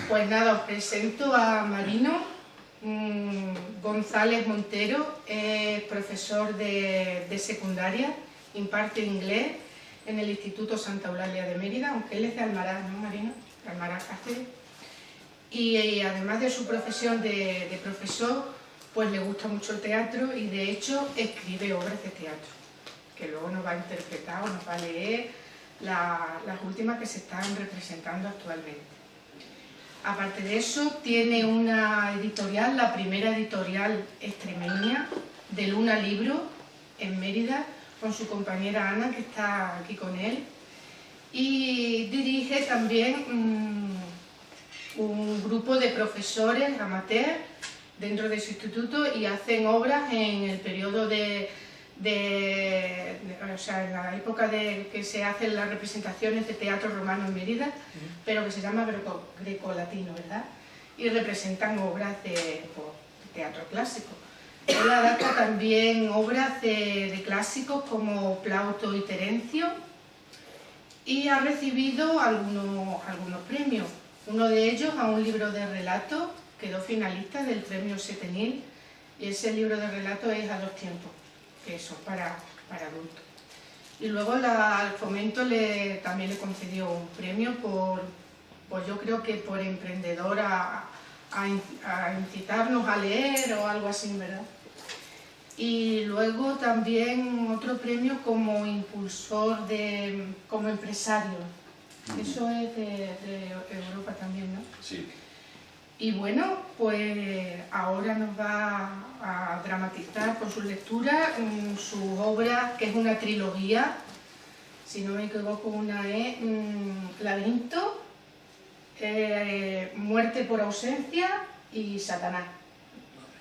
Pues nada, os presento a Marino González Montero, es profesor de secundaria, imparte inglés en el Instituto Santa Eulalia de Mérida, aunque él es de Almaraz, ¿no, Marino? De Almaraz, Cáceres. Y además de su profesión de profesor, pues le gusta mucho el teatro y de hecho escribe obras de teatro, que luego nos va a interpretar o nos va a leer las últimas que se están representando actualmente. Aparte de eso, tiene una editorial, la primera editorial extremeña, de Luna Libro, en Mérida, con su compañera Ana, que está aquí con él, y dirige también un grupo de profesores amateurs dentro de su instituto y hacen obras en el periodo o sea, en la época de que se hacen las representaciones de teatro romano en Mérida, pero que se llama grecolatino, ¿verdad? Y representan obras de teatro clásico. Él adapta también obras de clásicos como Plauto y Terencio y ha recibido algunos premios. Uno de ellos a un libro de relatos, quedó finalista del premio Setenil, y ese libro de relatos es A dos tiempos, que son para adultos. Y luego al Fomento también le concedió un premio pues yo creo que por emprendedor a incitarnos a leer o algo así, ¿verdad? Y luego también otro premio como impulsor, como empresario. Eso es de Europa también, ¿no? Sí. Y bueno, pues ahora nos va a dramatizar con sus lecturas su obra, que es una trilogía, si no me equivoco, una es Laberinto, Muerte por ausencia y Satanás.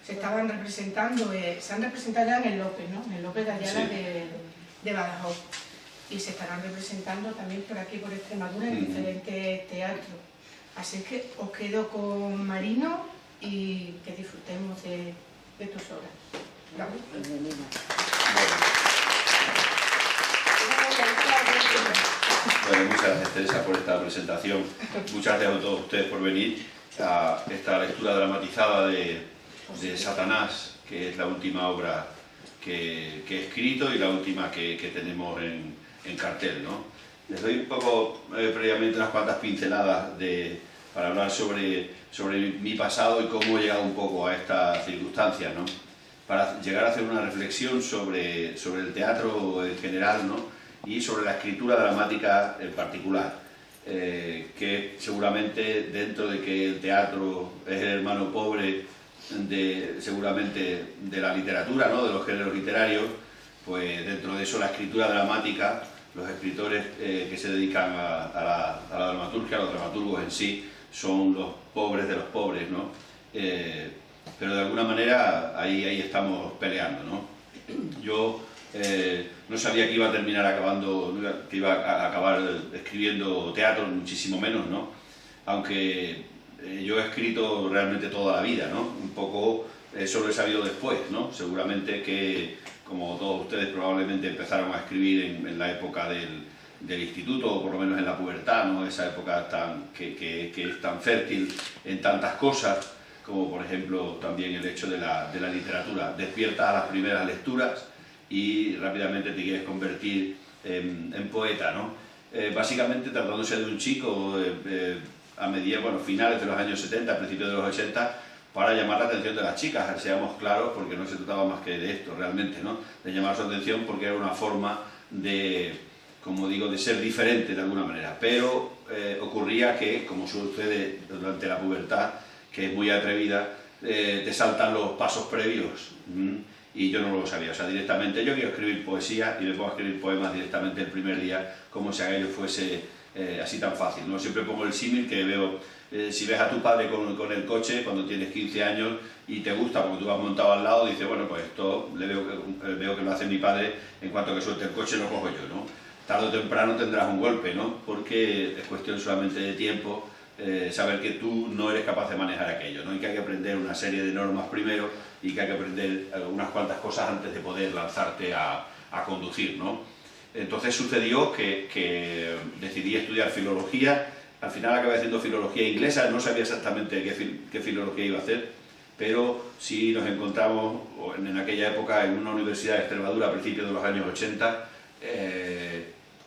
Se estaban representando, se han representado ya en el López, ¿no? En el López de Ayala, sí, de Badajoz. Y se estarán representando también por aquí, por Extremadura, en diferentes teatros. Así que os quedo con Marino y que disfrutemos de tus obras. ¿Vale? Bueno, muchas gracias, Teresa, por esta presentación. Muchas gracias a todos ustedes por venir a esta lectura dramatizada de Satanás, que es la última obra que he escrito y la última que tenemos en cartel, ¿no? Les doy un poco previamente unas cuantas pinceladas para hablar sobre mi pasado y cómo he llegado un poco a estas circunstancias, ¿no? Para llegar a hacer una reflexión sobre el teatro en general, ¿no? Y sobre la escritura dramática en particular, que seguramente dentro de que el teatro es el hermano pobre seguramente de la literatura, ¿no? De los géneros literarios, pues dentro de eso la escritura dramática, los escritores que se dedican a la dramaturgia, los dramaturgos en sí, son los pobres de los pobres, ¿no? Pero de alguna manera ahí estamos peleando, ¿no? Yo no sabía que iba a terminar que iba a acabar escribiendo teatro, muchísimo menos, ¿no? Aunque yo he escrito realmente toda la vida, ¿no? Un poco eso lo he sabido después, ¿no? Seguramente que, como todos ustedes probablemente empezaron a escribir en la época del instituto, o por lo menos en la pubertad, ¿no? Esa época que es tan fértil en tantas cosas, como por ejemplo también el hecho de la literatura. Despiertas a las primeras lecturas y rápidamente te quieres convertir en poeta, ¿no? Básicamente tratándose de un chico a finales de los años 70, principios de los 80, para llamar la atención de las chicas, seamos claros, porque no se trataba más que de esto realmente, ¿no? De llamar su atención porque era una forma de, como digo, de ser diferente de alguna manera. Pero ocurría que, como sucede durante la pubertad, que es muy atrevida, te saltan los pasos previos. Y yo no lo sabía, o sea, directamente yo quiero escribir poesía y me pongo a escribir poemas directamente el primer día, como si aquello fuese así tan fácil, ¿no? Siempre pongo el símil que veo, si ves a tu padre con el coche cuando tienes 15 años y te gusta porque tú vas montado al lado, dices, bueno, pues esto veo que lo hace mi padre, en cuanto que suelte el coche lo cojo yo, ¿no? Tarde o temprano tendrás un golpe, ¿no? Porque es cuestión solamente de tiempo, saber que tú no eres capaz de manejar aquello, ¿no? Y que hay que aprender una serie de normas primero y que hay que aprender unas cuantas cosas antes de poder lanzarte a conducir, ¿no? Entonces sucedió que decidí estudiar filología. Al final acabé haciendo filología inglesa, no sabía exactamente qué filología iba a hacer, pero sí nos encontramos en aquella época en una universidad de Extremadura a principios de los años 80,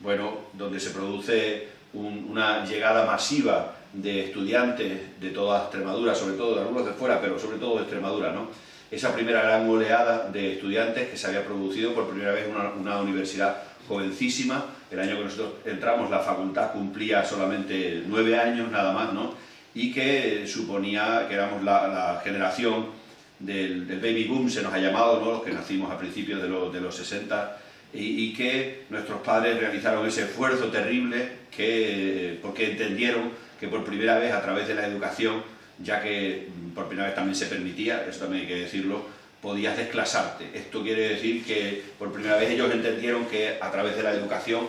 bueno, donde se produce una llegada masiva de estudiantes de toda Extremadura, sobre todo de algunos de fuera, pero sobre todo de Extremadura, ¿no? Esa primera gran oleada de estudiantes que se había producido por primera vez en una universidad jovencísima. El año que nosotros entramos la facultad cumplía solamente 9 años nada más, ¿no? Y que suponía que éramos la generación del baby boom, se nos ha llamado, ¿no? Los que nacimos a principios de los 60, y que nuestros padres realizaron ese esfuerzo terrible porque entendieron que por primera vez a través de la educación, ya que por primera vez también se permitía, eso también hay que decirlo, podías desclasarte. Esto quiere decir que por primera vez ellos entendieron que a través de la educación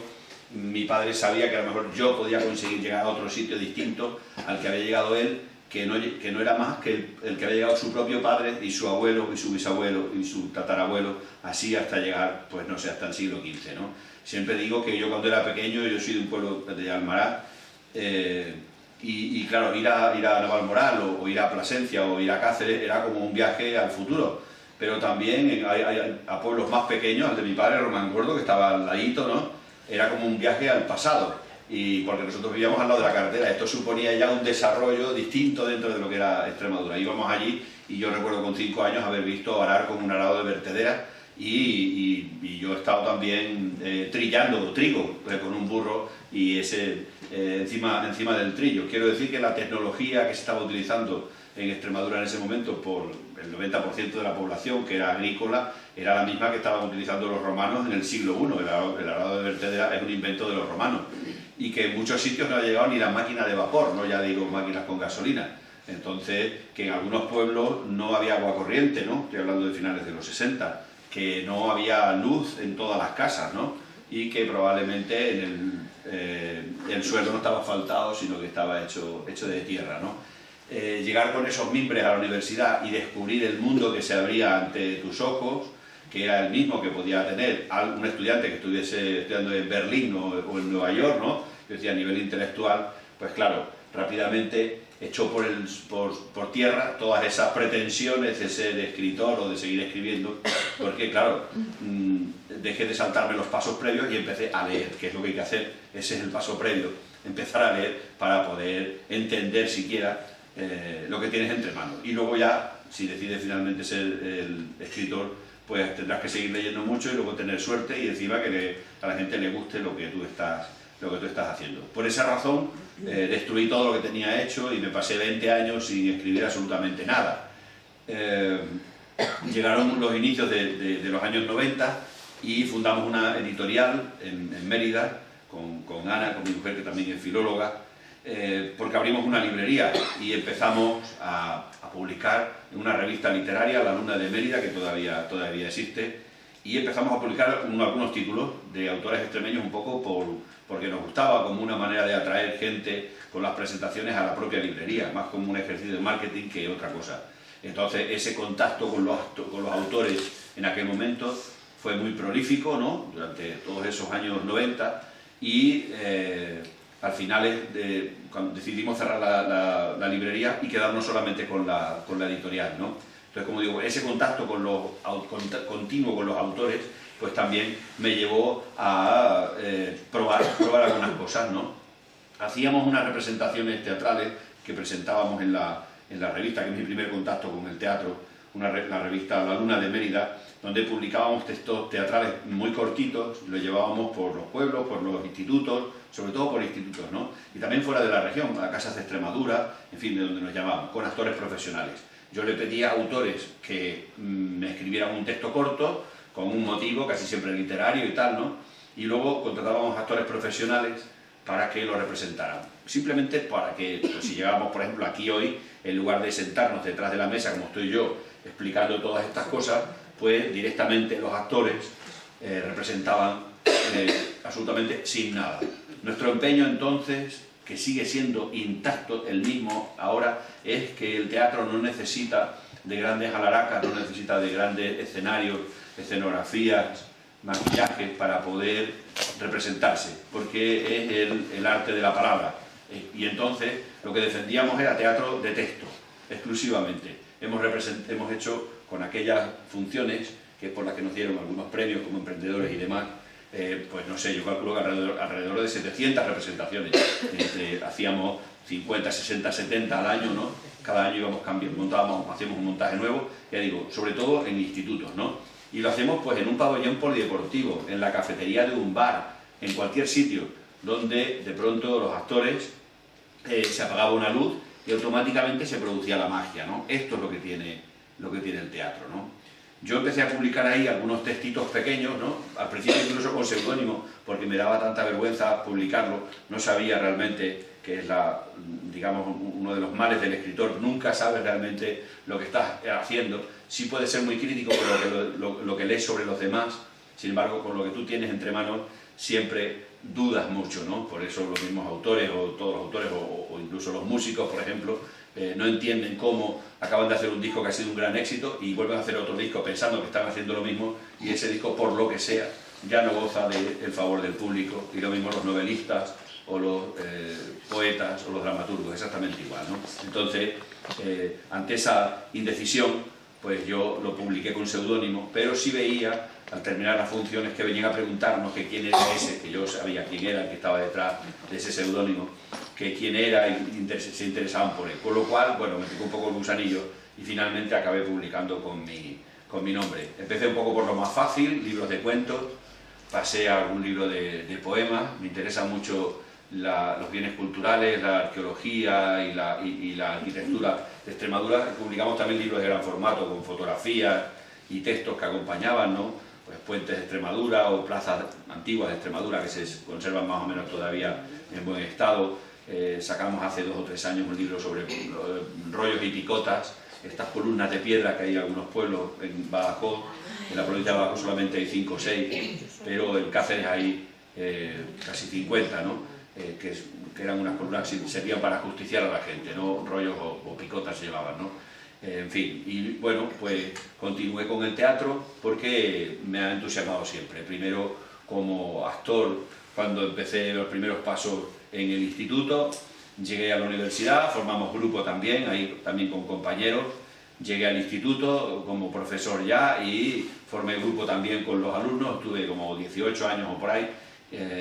mi padre sabía que a lo mejor yo podía conseguir llegar a otro sitio distinto al que había llegado él, que no era más que el que había llegado su propio padre y su abuelo y su bisabuelo y su tatarabuelo, así hasta llegar, pues no sé, hasta el siglo XV, ¿no? Siempre digo que yo cuando era pequeño, yo soy de un pueblo de Almará, y claro, ir a Navalmoral o ir a Plasencia o ir a Cáceres era como un viaje al futuro, pero también a pueblos más pequeños, al de mi padre, Romangordo, que estaba al ladito, ¿no? Era como un viaje al pasado, y porque nosotros vivíamos al lado de la carretera. Esto suponía ya un desarrollo distinto dentro de lo que era Extremadura. Íbamos allí y yo recuerdo con 5 años haber visto arar como un arado de vertedera, y yo he estado también trillando trigo con un burro y encima del trillo. Quiero decir que la tecnología que se estaba utilizando en Extremadura en ese momento por el 90% de la población, que era agrícola, era la misma que estaban utilizando los romanos en el siglo I. El arado de vertedera es un invento de los romanos, y que en muchos sitios no ha llegado ni la máquina de vapor, no ya digo máquinas con gasolina. Entonces, que en algunos pueblos no había agua corriente, ¿no? Estoy hablando de finales de los 60, que no había luz en todas las casas, ¿no? Y que probablemente el suelo no estaba asfaltado, sino que estaba hecho de tierra, ¿no? Llegar con esos mimbres a la universidad y descubrir el mundo que se abría ante tus ojos, que era el mismo que podía tener un estudiante que estuviese estudiando en Berlín o en Nueva York, ¿no? Yo decía, a nivel intelectual, pues claro, rápidamente echó por tierra todas esas pretensiones de ser escritor o de seguir escribiendo, porque claro, dejé de saltarme los pasos previos y empecé a leer, que es lo que hay que hacer. Ese es el paso previo, empezar a leer para poder entender siquiera lo que tienes entre manos. Y luego ya, si decides finalmente ser el escritor, pues tendrás que seguir leyendo mucho y luego tener suerte y encima que a la gente le guste lo que tú estás haciendo. Por esa razón destruí todo lo que tenía hecho y me pasé 20 años sin escribir absolutamente nada. Llegaron los inicios de los años 90 y fundamos una editorial en Mérida con Ana, con mi mujer, que también es filóloga, porque abrimos una librería y empezamos a publicar en una revista literaria, La Luna de Mérida, que todavía existe, y empezamos a publicar algunos títulos de autores extremeños un poco porque nos gustaba, como una manera de atraer gente con las presentaciones a la propia librería, más como un ejercicio de marketing que otra cosa. Entonces ese contacto con los autores en aquel momento fue muy prolífico, ¿no? Durante todos esos años 90, y al final cuando decidimos cerrar la librería y quedarnos solamente con la editorial, ¿no? Entonces, como digo, ese contacto continuo con los autores, pues también me llevó a probar algunas cosas, ¿no? Hacíamos unas representaciones teatrales que presentábamos en la revista, que es mi primer contacto con el teatro, la revista La Luna de Mérida, donde publicábamos textos teatrales muy cortitos, los llevábamos por los pueblos, por los institutos, sobre todo por institutos, ¿no? Y también fuera de la región, a casas de Extremadura, en fin, de donde nos llamábamos, con actores profesionales. Yo le pedía a autores que me escribieran un texto corto, con un motivo, casi siempre literario y tal, ¿no? Y luego contratábamos actores profesionales para que lo representaran. Simplemente para que, pues, si llegábamos, por ejemplo, aquí hoy, en lugar de sentarnos detrás de la mesa, como estoy yo, explicando todas estas cosas, pues directamente los actores representaban absolutamente sin nada. Nuestro empeño entonces, que sigue siendo intacto el mismo ahora, es que el teatro no necesita de grandes alaracas, no necesita de grandes escenarios, escenografías, maquillajes para poder representarse, porque es el arte de la palabra. Y entonces lo que defendíamos era teatro de texto, exclusivamente. Hemos hecho con aquellas funciones que por las que nos dieron algunos premios como emprendedores y demás, pues no sé, yo calculo que alrededor de 700 representaciones. Hacíamos 50, 60, 70 al año, ¿no? Cada año íbamos cambiando, hacíamos un montaje nuevo, ya digo, sobre todo en institutos, ¿no? Y lo hacemos pues en un pabellón polideportivo, en la cafetería de un bar, en cualquier sitio, donde de pronto los actores se apagaba una luz y automáticamente se producía la magia, ¿no? Esto es lo que tiene el teatro, ¿no? Yo empecé a publicar ahí algunos textitos pequeños, ¿no? Al principio incluso con seudónimo, porque me daba tanta vergüenza publicarlo, no sabía realmente que es digamos, uno de los males del escritor, nunca sabes realmente lo que estás haciendo, sí puedes ser muy crítico con lo que lees sobre los demás, sin embargo, con lo que tú tienes entre manos, siempre dudas mucho, ¿no? Por eso los mismos autores, o todos los autores, o incluso los músicos, por ejemplo, no entienden cómo acaban de hacer un disco que ha sido un gran éxito y vuelven a hacer otro disco pensando que están haciendo lo mismo, y ese disco, por lo que sea, ya no goza del favor del público, y lo mismo los novelistas, o los poetas, o los dramaturgos, exactamente igual, ¿no? Entonces, ante esa indecisión, pues yo lo publiqué con seudónimo, pero sí veía, al terminar las funciones, que venían a preguntarnos que quién era ese, que yo sabía quién era el que estaba detrás de ese seudónimo, que quién era y se interesaban por él. Con lo cual, bueno, me picó un poco el gusanillo y finalmente acabé publicando con mi nombre. Empecé un poco por lo más fácil, libros de cuentos, pasé a algún libro de poemas, me interesa mucho los bienes culturales, la arqueología y la arquitectura de Extremadura. Publicamos también libros de gran formato con fotografías y textos que acompañaban, ¿no? Pues puentes de Extremadura o plazas antiguas de Extremadura que se conservan más o menos todavía en buen estado. Sacamos hace 2 o 3 años un libro sobre rollos y picotas, estas columnas de piedra que hay en algunos pueblos en Badajoz. En la provincia de Badajoz solamente hay 5 o 6, pero en Cáceres hay casi 50, ¿no? Que eran unas columnas que servían para justiciar a la gente, ¿no? Rollos o picotas se llevaban, ¿no? En fin, y bueno, pues continué con el teatro porque me ha entusiasmado siempre. Primero como actor, cuando empecé los primeros pasos en el instituto, llegué a la universidad, formamos grupo también, ahí también con compañeros, llegué al instituto como profesor ya y formé grupo también con los alumnos, tuve como 18 años o por ahí,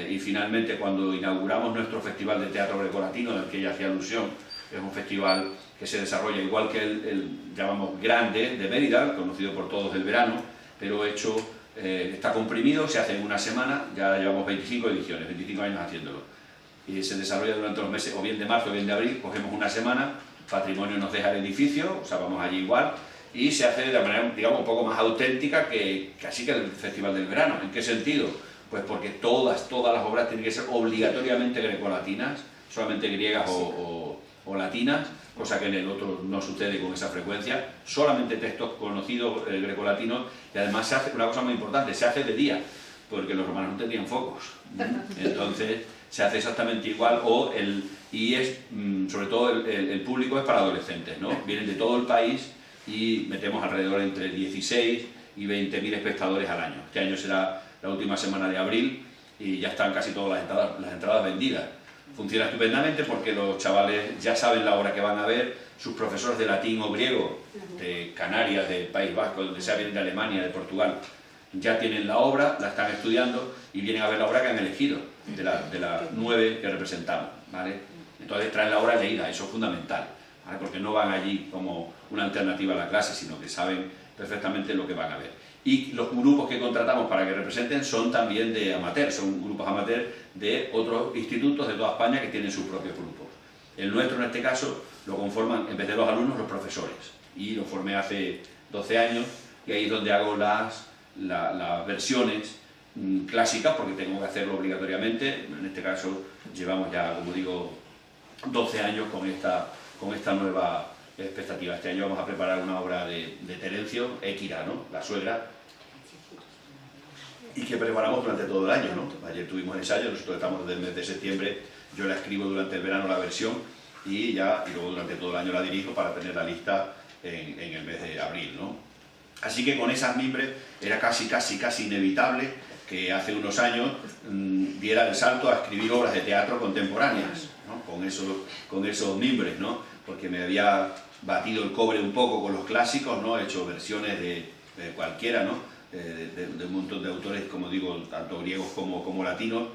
y finalmente cuando inauguramos nuestro festival de teatro grecolatino, del que ya hacía alusión, es un festival que se desarrolla igual que el llamamos grande de Mérida, conocido por todos del verano, pero hecho, está comprimido, se hace en una semana, ya llevamos 25 ediciones, 25 años haciéndolo, y se desarrolla durante los meses o bien de marzo o bien de abril, cogemos una semana, Patrimonio nos deja el edificio, o sea, vamos allí igual, y se hace de la manera, digamos, un poco más auténtica que así que el Festival del Verano. ¿En qué sentido? Pues porque todas las obras tienen que ser obligatoriamente grecolatinas, solamente griegas o latinas, cosa que en el otro no sucede con esa frecuencia, solamente textos conocidos grecolatinos, y además se hace una cosa muy importante, se hace de día, porque los romanos no tenían focos, entonces se hace exactamente igual, sobre todo el público es para adolescentes, ¿no? Vienen de todo el país y metemos alrededor entre 16 y 20.000 espectadores al año. Este año será la última semana de abril y ya están casi todas las entradas vendidas. Funciona estupendamente porque los chavales ya saben la obra que van a ver, sus profesores de latín o griego, de Canarias, del País Vasco, donde sea, vienen de Alemania, de Portugal, ya tienen la obra, la están estudiando y vienen a ver la obra que han elegido, de las 9 que representamos, ¿vale? Entonces traen la obra leída, eso es fundamental, ¿vale? Porque no van allí como una alternativa a la clase, sino que saben perfectamente lo que van a ver. Y los grupos que contratamos para que representen son también de amateur, son grupos amateur de otros institutos de toda España que tienen sus propios grupos. El nuestro, en este caso, lo conforman, en vez de los alumnos, los profesores. Y lo formé hace 12 años, y ahí es donde hago las versiones clásicas, porque tengo que hacerlo obligatoriamente. En este caso, llevamos ya, como digo, 12 años con esta nueva expectativa. Este año vamos a preparar una obra de Terencio, Équira, ¿no? La suegra, y que preparamos durante todo el año, ¿no? Ayer tuvimos el ensayo, nosotros estamos desde el mes de septiembre, yo la escribo durante el verano la versión y luego durante todo el año la dirijo para tener la lista en el mes de abril, ¿no? Así que con esas mimbres era casi inevitable que hace unos años diera el salto a escribir obras de teatro contemporáneas, ¿no? con esos mimbres, ¿no? Porque me había batido el cobre un poco con los clásicos, ¿no? He hecho versiones de cualquiera, ¿no? De un montón de autores, como digo, tanto griegos como latinos,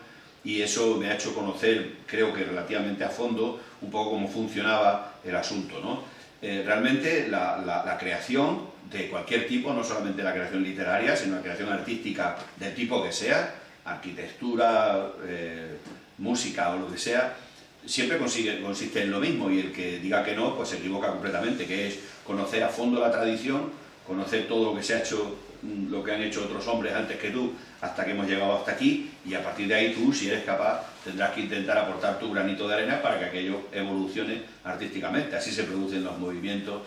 y eso me ha hecho conocer, creo que relativamente a fondo, un poco cómo funcionaba el asunto, ¿no? Realmente la creación de cualquier tipo, no solamente la creación literaria, sino la creación artística del tipo que sea, arquitectura, música o lo que sea, siempre consiste en lo mismo, y el que diga que no, pues se equivoca completamente, que es conocer a fondo la tradición, conocer todo lo que se ha hecho, lo que han hecho otros hombres antes que tú, hasta que hemos llegado hasta aquí, y a partir de ahí tú, si eres capaz, tendrás que intentar aportar tu granito de arena para que aquello evolucione artísticamente. Así se producen los movimientos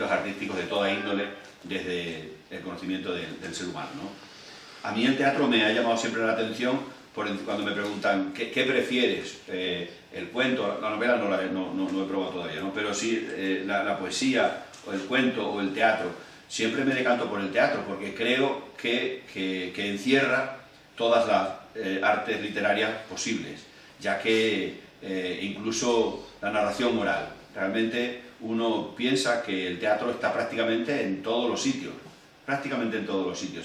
artísticos de toda índole, desde el conocimiento del ser humano, ¿no? A mí el teatro me ha llamado siempre la atención cuando me preguntan ¿qué prefieres? El cuento, la novela no he probado todavía, ¿no? Pero sí la poesía, o el cuento o el teatro. Siempre me decanto por el teatro porque creo que encierra todas las artes literarias posibles, ya que incluso la narración moral. Realmente uno piensa que el teatro está prácticamente en todos los sitios,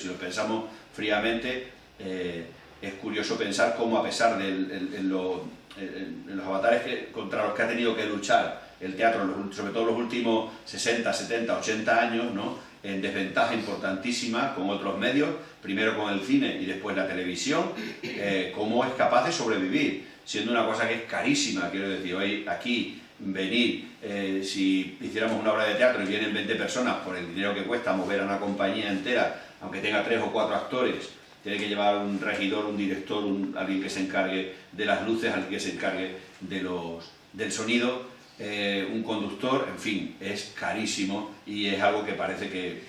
Si lo pensamos fríamente, es curioso pensar cómo, a pesar de en los avatares contra los que ha tenido que luchar el teatro, sobre todo los últimos 60, 70, 80 años, ¿no? En desventaja importantísima con otros medios, primero con el cine y después la televisión, cómo es capaz de sobrevivir, siendo una cosa que es carísima. Quiero decir, hoy aquí venir, si hiciéramos una obra de teatro y vienen 20 personas, por el dinero que cuesta mover a una compañía entera, aunque tenga 3 o 4 actores, tiene que llevar un regidor, un director, alguien que se encargue de las luces, alguien que se encargue del sonido, un conductor, en fin, es carísimo y es algo que parece que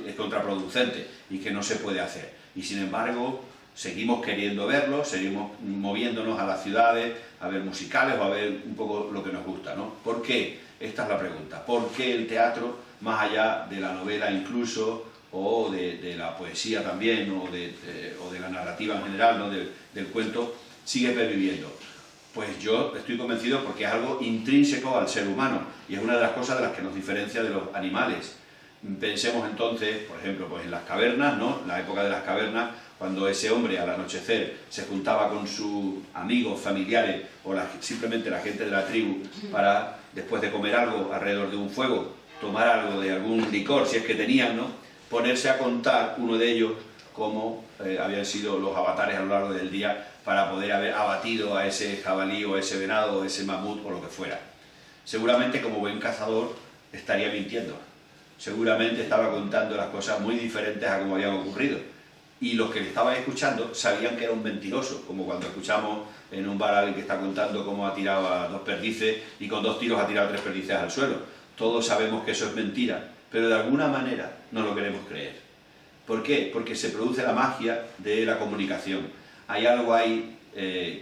es contraproducente y que no se puede hacer. Y sin embargo, seguimos queriendo verlo, seguimos moviéndonos a las ciudades, a ver musicales o a ver un poco lo que nos gusta, ¿no? ¿Por qué? Esta es la pregunta. ¿Por qué el teatro, más allá de la novela incluso, o de la poesía también, o de la narrativa en general, ¿no? del cuento, sigue perviviendo? Pues yo estoy convencido porque es algo intrínseco al ser humano y es una de las cosas de las que nos diferencia de los animales. Pensemos entonces, por ejemplo, pues en las cavernas, ¿no? La época de las cavernas, cuando ese hombre al anochecer se juntaba con sus amigos, familiares o simplemente la gente de la tribu para, después de comer algo alrededor de un fuego, tomar algo de algún licor, si es que tenían, ¿no? Ponerse a contar uno de ellos cómo habían sido los avatares a lo largo del día para poder haber abatido a ese jabalí o a ese venado o ese mamut o lo que fuera. Seguramente, como buen cazador, estaría mintiendo. Seguramente estaba contando las cosas muy diferentes a como habían ocurrido. Y los que le estaban escuchando sabían que era un mentiroso, como cuando escuchamos en un bar a alguien que está contando cómo ha tirado a 2 perdices y con 2 tiros ha tirado 3 perdices al suelo. Todos sabemos que eso es mentira, pero de alguna manera no lo queremos creer. ¿Por qué? Porque se produce la magia de la comunicación. Hay algo ahí,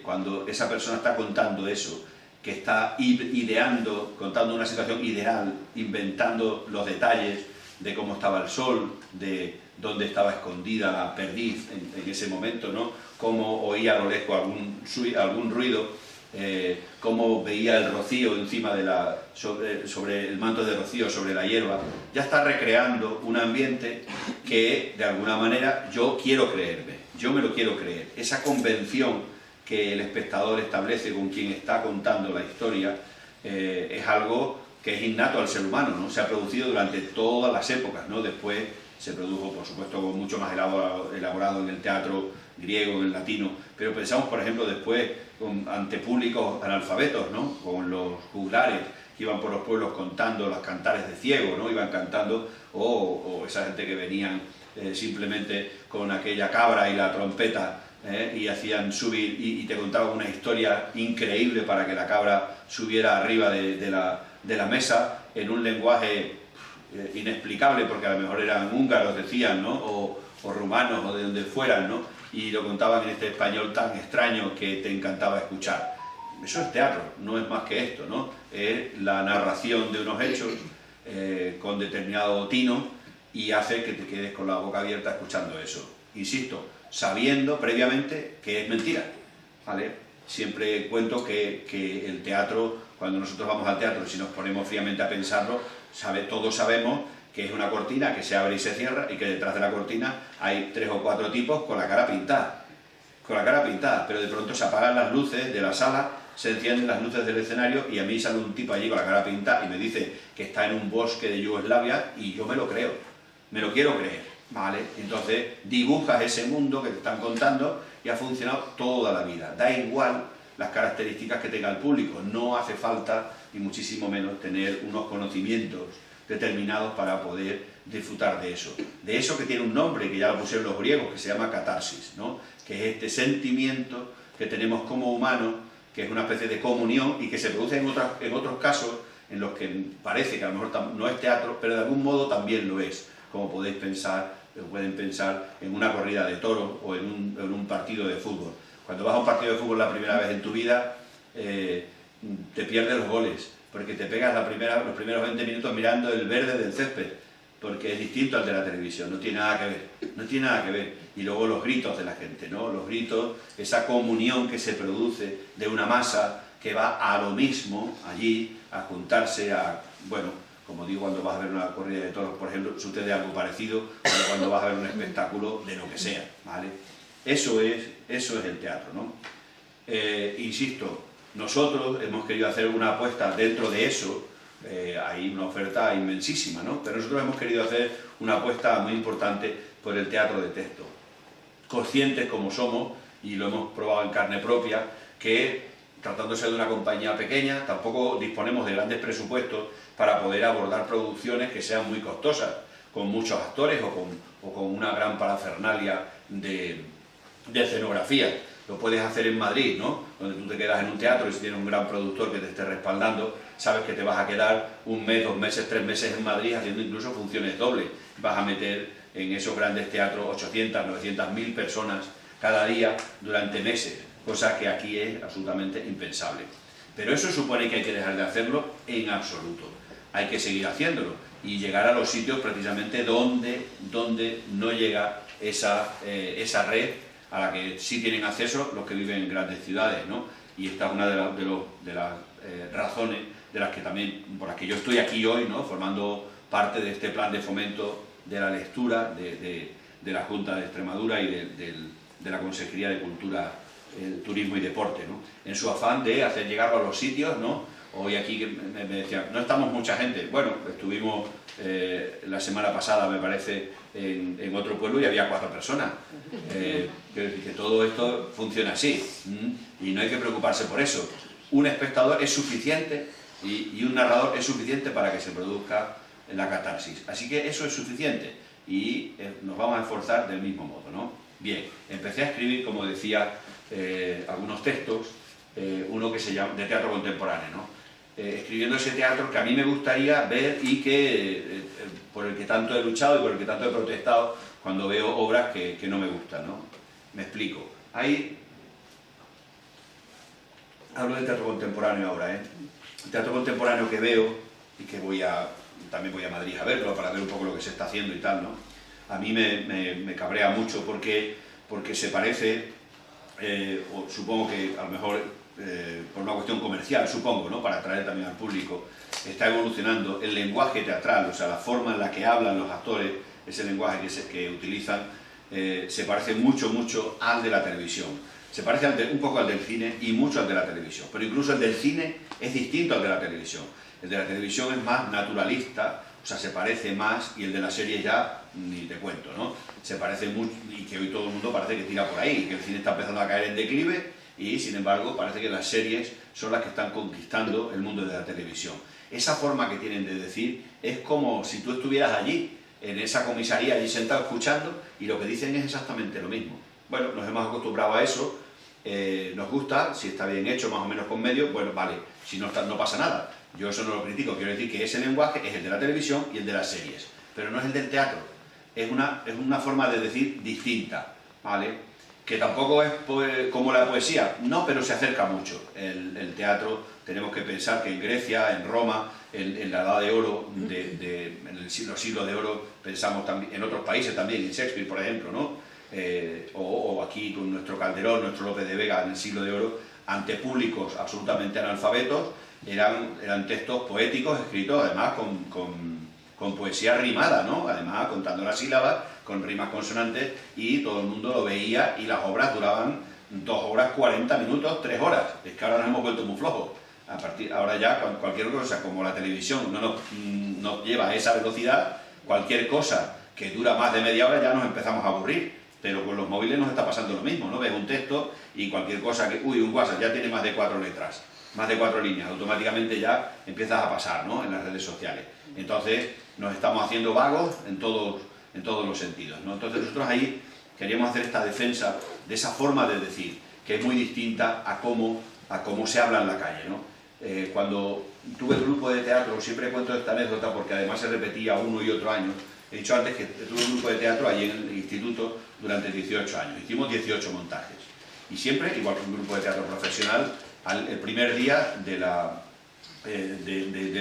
cuando esa persona está contando eso, que está ideando, contando una situación ideal, inventando los detalles de cómo estaba el sol, de dónde estaba escondida la perdiz en ese momento, ¿no? Cómo oía a lo lejos algún ruido, cómo veía el rocío encima sobre el manto de rocío, sobre la hierba. Ya está recreando un ambiente que, de alguna manera, yo quiero creerme. Yo me lo quiero creer. Esa convención que el espectador establece con quien está contando la historia es algo que es innato al ser humano, ¿no? Se ha producido durante todas las épocas, ¿no? Después se produjo, por supuesto, mucho más elaborado en el teatro griego, en el latino, pero pensamos, por ejemplo, después ante públicos analfabetos, ¿no? Con los juglares que iban por los pueblos contando las cantares de ciego, ¿no? Iban cantando, o esa gente que venían simplemente con aquella cabra y la trompeta, y hacían subir y te contaban una historia increíble para que la cabra subiera arriba de la mesa en un lenguaje inexplicable, porque a lo mejor eran húngaros, decían, ¿no? o rumanos, o de donde fueran, ¿no? Y lo contaban en este español tan extraño que te encantaba escuchar. Eso es teatro, no es más que esto, ¿no? Es la narración de unos hechos con determinado tino, y hace que te quedes con la boca abierta escuchando eso. Insisto, sabiendo previamente que es mentira, ¿vale? Siempre cuento que el teatro, cuando nosotros vamos al teatro, si nos ponemos fríamente a pensarlo, todos sabemos que es una cortina que se abre y se cierra y que detrás de la cortina hay 3 o 4 tipos con la cara pintada. Con la cara pintada, pero de pronto se apagan las luces de la sala, se encienden las luces del escenario y a mí sale un tipo allí con la cara pintada y me dice que está en un bosque de Yugoslavia y yo me lo creo, me lo quiero creer, ¿vale? Entonces dibujas ese mundo que te están contando y ha funcionado toda la vida. Da igual las características que tenga el público, no hace falta, ni muchísimo menos, tener unos conocimientos determinados para poder disfrutar de eso que tiene un nombre que ya lo pusieron los griegos, que se llama catarsis, ¿no? Que es este sentimiento que tenemos como humanos, que es una especie de comunión y que se produce en otros casos en los que parece que a lo mejor no es teatro, pero de algún modo también lo es, como podéis pensar, pueden pensar en una corrida de toros o en un partido de fútbol. Cuando vas a un partido de fútbol la primera vez en tu vida, te pierdes los goles, porque te pegas los primeros 20 minutos mirando el verde del césped, porque es distinto al de la televisión, no tiene nada que ver, no tiene nada que ver. Y luego los gritos de la gente, ¿no? Los gritos, esa comunión que se produce de una masa que va a lo mismo allí, a juntarse, bueno, como digo, cuando vas a ver una corrida de toros, por ejemplo, sucede algo parecido cuando vas a ver un espectáculo de lo que sea, ¿vale? Eso es el teatro, ¿no? Insisto, nosotros hemos querido hacer una apuesta dentro de eso. Hay una oferta inmensísima, ¿no? Pero nosotros hemos querido hacer una apuesta muy importante por el teatro de texto. Conscientes como somos, y lo hemos probado en carne propia, que tratándose de una compañía pequeña, tampoco disponemos de grandes presupuestos para poder abordar producciones que sean muy costosas, con muchos actores o con una gran parafernalia de escenografía. Lo puedes hacer en Madrid, ¿no? Donde tú te quedas en un teatro y si tienes un gran productor que te esté respaldando, sabes que te vas a quedar 1 mes, 2 meses, 3 meses en Madrid haciendo incluso funciones dobles. Vas a meter en esos grandes teatros 800, 900, 1000 personas cada día durante meses, cosa que aquí es absolutamente impensable. Pero eso supone que hay que dejar de hacerlo en absoluto. Hay que seguir haciéndolo y llegar a los sitios precisamente donde no llega esa red a la que sí tienen acceso los que viven en grandes ciudades, ¿no? Y esta es una de las razones por las que yo estoy aquí hoy, ¿no? Formando parte de este plan de fomento de la lectura de la Junta de Extremadura y de la Consejería de Cultura, Turismo y Deporte, ¿no? En su afán de hacer llegarlo a los sitios, ¿no? Hoy aquí me decían, no estamos mucha gente. Bueno, estuvimos la semana pasada, me parece, en otro pueblo y había 4 personas. Quiero decir que todo esto funciona así y no hay que preocuparse por eso. Un espectador es suficiente y un narrador es suficiente para que se produzca la catarsis. Así que eso es suficiente y nos vamos a esforzar del mismo modo, ¿no? Bien, empecé a escribir, como decía, algunos textos, uno que se llama de teatro contemporáneo, ¿no? Escribiendo ese teatro que a mí me gustaría ver y que por el que tanto he luchado y por el que tanto he protestado cuando veo obras que no me gustan, ¿no? Me explico. Hablo de teatro contemporáneo ahora, ¿eh? El teatro contemporáneo que veo y que también voy a Madrid a verlo para ver un poco lo que se está haciendo y tal, ¿no? A mí me cabrea mucho porque se parece, o supongo que a lo mejor por una cuestión comercial, supongo, ¿no? Para atraer también al público, está evolucionando el lenguaje teatral, o sea, la forma en la que hablan los actores, ese lenguaje que utilizan, se parece mucho al de la televisión. Se parece un poco al del cine y mucho al de la televisión, pero incluso el del cine es distinto al de la televisión. El de la televisión es más naturalista, o sea, se parece más, y el de la serie ya ni te cuento, ¿no? Se parece mucho, y que hoy todo el mundo parece que tira por ahí, que el cine está empezando a caer en declive, y sin embargo parece que las series son las que están conquistando el mundo de la televisión. Esa forma que tienen de decir es como si tú estuvieras allí, en esa comisaría, allí sentado escuchando, y lo que dicen es exactamente lo mismo. Bueno, nos hemos acostumbrado a eso, nos gusta, si está bien hecho, más o menos con medios, bueno, vale, si no está, no pasa nada. Yo eso no lo critico, quiero decir que ese lenguaje es el de la televisión y el de las series, pero no es el del teatro. Es una forma de decir distinta, ¿vale? Que tampoco es como la poesía, no, pero se acerca mucho. El teatro, tenemos que pensar que en Grecia, en Roma, en la Edad de Oro, en los siglos de oro, pensamos también, en otros países también, en Shakespeare, por ejemplo, ¿no? o aquí con nuestro Calderón, nuestro López de Vega en el Siglo de Oro, ante públicos absolutamente analfabetos, eran textos poéticos escritos además con poesía rimada, ¿no? Además contando las sílabas, con rimas consonantes, y todo el mundo lo veía, y las obras duraban 2 horas 40 minutos, 3 horas. Es que ahora nos hemos vuelto muy flojos. Ahora ya cualquier cosa, como la televisión no nos lleva a esa velocidad, cualquier cosa que dura más de media hora ya nos empezamos a aburrir. Pero con los móviles nos está pasando lo mismo, ¿no? Ves un texto y cualquier cosa que... Uy, un WhatsApp ya tiene más de 4 letras, más de 4 líneas, automáticamente ya empiezas a pasar, ¿no? En las redes sociales. Entonces nos estamos haciendo vagos en todos los sentidos, ¿no? Entonces nosotros ahí queríamos hacer esta defensa de esa forma de decir, que es muy distinta a cómo se habla en la calle, ¿no? Cuando tuve el grupo de teatro, siempre cuento esta anécdota porque además se repetía uno y otro año. He dicho antes que tuve un grupo de teatro allí en el instituto durante 18 años. Hicimos 18 montajes. Y siempre, igual que un grupo de teatro profesional, el primer día del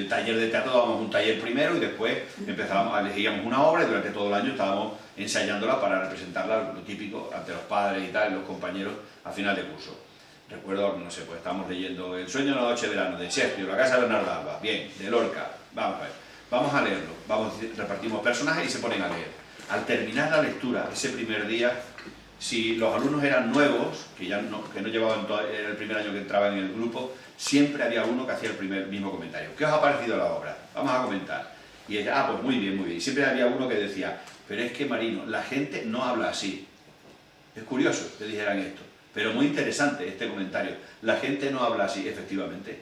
taller de teatro dábamos un taller primero y después elegíamos una obra y durante todo el año estábamos ensayándola para representarla, lo típico, ante los padres y tal, y los compañeros a final de curso. Recuerdo, no sé, pues estábamos leyendo El sueño de la noche de verano, de Shakespeare, La casa de Bernardo Alba, bien, de Lorca, vamos a ver. Vamos a leerlo, repartimos personajes y se ponen a leer. Al terminar la lectura, ese primer día, si los alumnos eran nuevos, que no llevaban era el primer año que entraban en el grupo, siempre había uno que hacía el mismo comentario. ¿Qué os ha parecido la obra? Vamos a comentar. Y ella, pues muy bien, muy bien. Y siempre había uno que decía, pero es que Marino, la gente no habla así. Es curioso que dijeran esto, pero muy interesante este comentario. La gente no habla así, efectivamente.